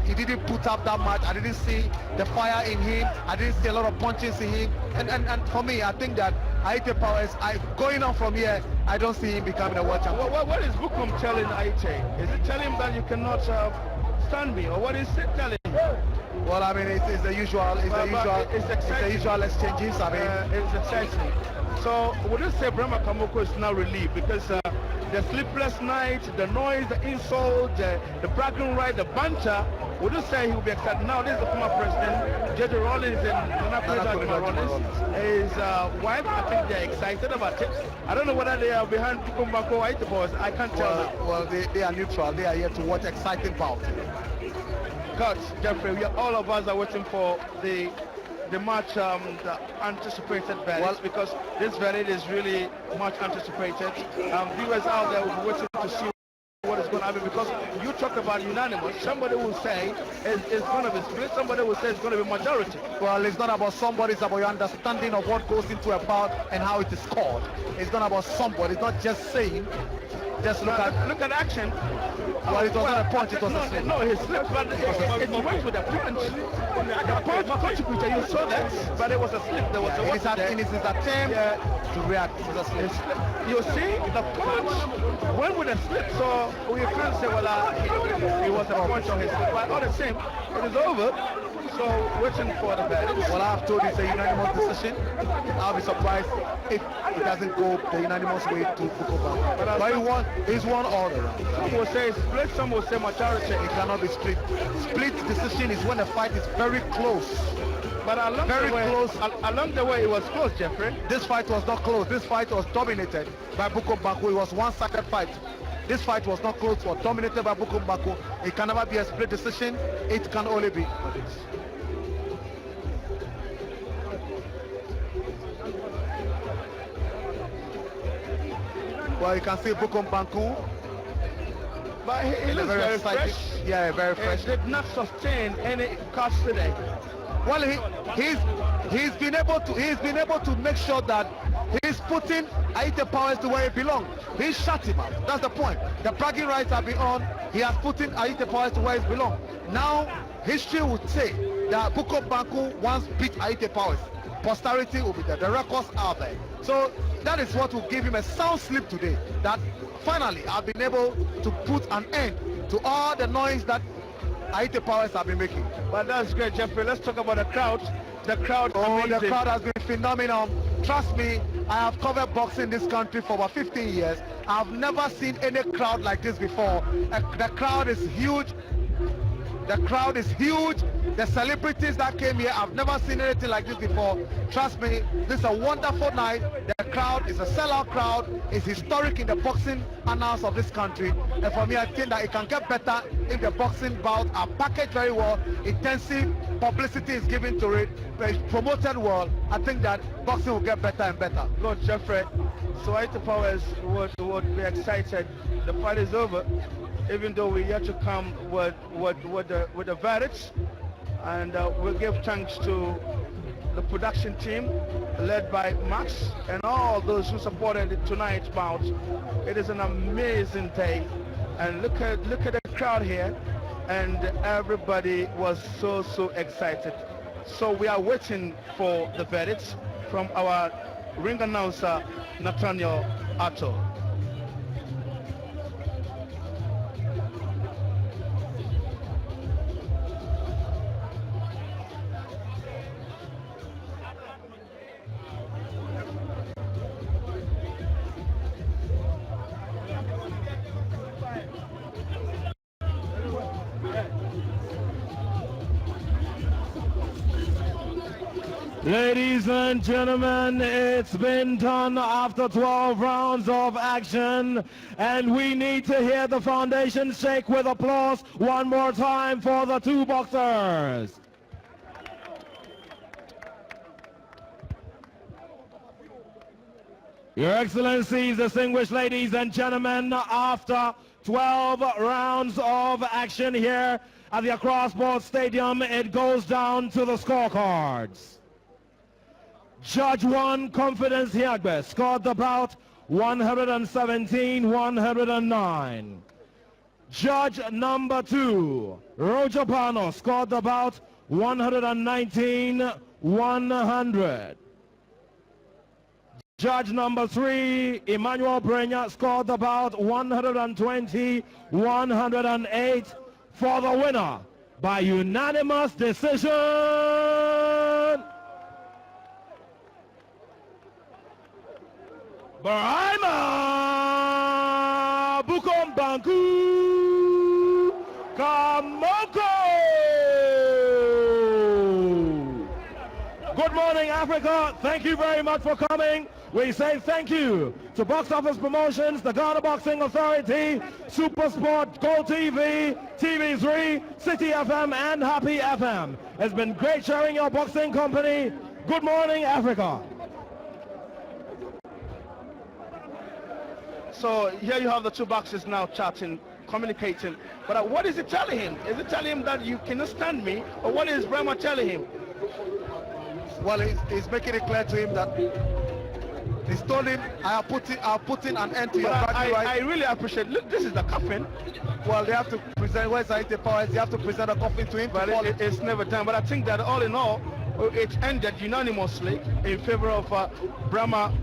he didn't put up that much. I didn't see the fire in him. I didn't see a lot of punches in him. And for me, I think that BankuPowers, going on from here, I don't see him becoming a world champion. What is Bukum telling Aite? Is it telling him that you cannot stand me, or what is it telling him? Well, I mean, it's the usual, it's the usual exchanges. I mean, it's exciting. So, would you say Brahma Kamoko is now relieved because the sleepless night, the noise, the insult, the bragging right, the banter? Would you say he will be excited? Now, this is the former president, J.J. Rollins and President Rollins, his wife. I think they're excited about it. I don't know whether they are behind Banku or BankuPowers. I can't tell now. Well, they are neutral. They are here to watch exciting bouts. God, Jeffrey, all of us are waiting for the match, the anticipated verdict, because this verdict is really much anticipated. Viewers out there will be waiting to see what is going to happen, because you talk about unanimous. Somebody will say it's going to be split. Somebody will say it's going to be majority. Well, it's not about somebody. It's about your understanding of what goes into a bout and how it is scored. It's not about somebody. It's not just saying. Just look at action. Well, it was not a punch, it was a slip. No, he slipped, but it went with a punch. The punch contributor, you saw that, but it was a slip. There was in his attempt to react, it was a slip. You see, the punch went with a slip, so we can't say, well, he was a punch on his slip. But all the same, it is over. So waiting for the verdict. Well, I've told you it's a unanimous decision. I'll be surprised if it doesn't go the unanimous way to Banku. But he's won all the rounds. Some will say split, some will say majority. It cannot be split. Split decision is when the fight is very close. But along the way it was close, Jeffrey. This fight was not close. This fight was dominated by Banku. It was one-sided fight. This fight was not close, was dominated by Banku. It can never be a split decision. It can only be. Well, you can see Banku. But he looks very fresh. Yeah, very fresh. He did not sustain any cuts today. Well, he's been able to make sure that he's putting BankuPowers to where he belongs. He shut him up. That's the point. The bragging rights have been on. He has put in BankuPowers to where he belongs. Now, history would say that Banku once beat BankuPowers. Posterity will be there. The records are there. So that is what will give him a sound sleep today. That finally I've been able to put an end to all the noise that BankuPowers have been making. But that's great, Jeffrey. Let's talk about the crowd. The crowd, the crowd has been phenomenal. Trust me, I have covered boxing in this country for about 15 years. I've never seen any crowd like this before. The crowd is huge. The crowd is huge. The celebrities that came here, I've never seen anything like this before. Trust me, this is a wonderful night. The crowd is a sellout crowd. It's historic in the boxing annals of this country. And for me, I think that it can get better if the boxing bouts are packaged very well. Intensive publicity is given to it. It's promoted well. I think that boxing will get better and better. Lord Jeffrey, so BankuPowers would be excited. The fight is over, even though we're yet to come with the verdicts. And we'll give thanks to the production team led by Max and all those who supported tonight's bout. It is an amazing day, and look at the crowd here, and everybody was so excited. So we are waiting for the verdicts from our ring announcer Nathaniel Atto. Ladies and gentlemen, it's been done after 12 rounds of action, and we need to hear the foundation shake with applause one more time for the two boxers. Your Excellencies, distinguished ladies and gentlemen, after 12 rounds of action here at the Across-Board Stadium, it goes down to the scorecards. Judge 1, Confidence Hiagbe, scored the bout 117-109. Judge number 2, Roger Pano, scored the bout 119-100. Judge number 3, Emmanuel Brenya, scored the bout 120-108 for the winner by unanimous decision. Brahima Bukom Banku Kamoko. Good morning, Africa. Thank you very much for coming. We say thank you to Box Office Promotions, the Ghana Boxing Authority, Super Sport, Gold TV, TV3, City FM, and Happy FM. It's been great sharing your boxing company. Good morning, Africa. So here you have the two boxers now chatting, communicating. But what is it telling him? Is it telling him that you cannot stand me? Or what is Brahma telling him? Well, he's making it clear to him that he's told him, I'll put in an end to your bragging rights. I really appreciate. Look, this is the coffin. Well, they have to present, where's BankuPowers? They have to present a coffin to him. But it's never done. But I think that all in all, it ended unanimously in favor of Brahma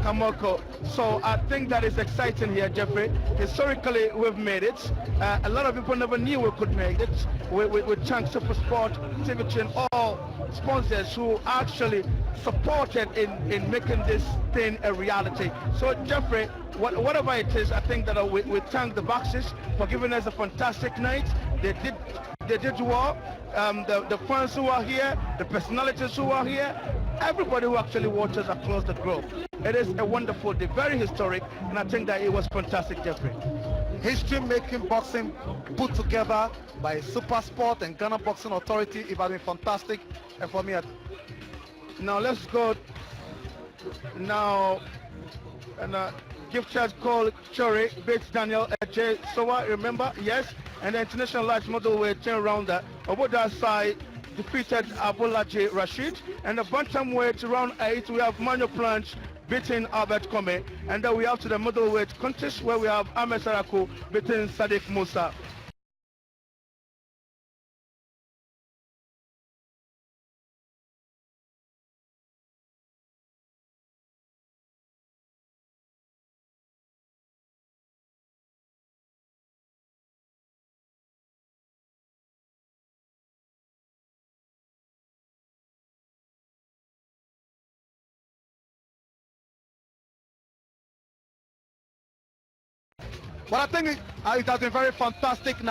Kamoko. So I think that is exciting here, Jeffrey. Historically, we've made it. A lot of people never knew we could make it. With Chunk Super Sport, TV and all sponsors who actually supported in making this thing a reality. So Jeffrey, whatever it is, I think that we thank the boxers for giving us a fantastic night. They did well. The fans who are here, the personalities who are here, everybody who actually watches across the globe. It is a wonderful day, very historic, and I think that it was fantastic, Jeffrey. History-making boxing put together by Super Sport and Ghana Boxing Authority. It has been fantastic, and for me, Now let's go. Now, and gift charge call Chori beats Daniel Eche Sowa. Remember, yes, and the international light middleweight 10 rounder Oboda Sai defeated Abolaji Rashid, and the bantamweight round 8 we have Manuel Planch beating Albert Kome, and then we have to the middleweight contest where we have Ahmed Saraku beating Sadiq Musa. but I think it has been very fantastic now.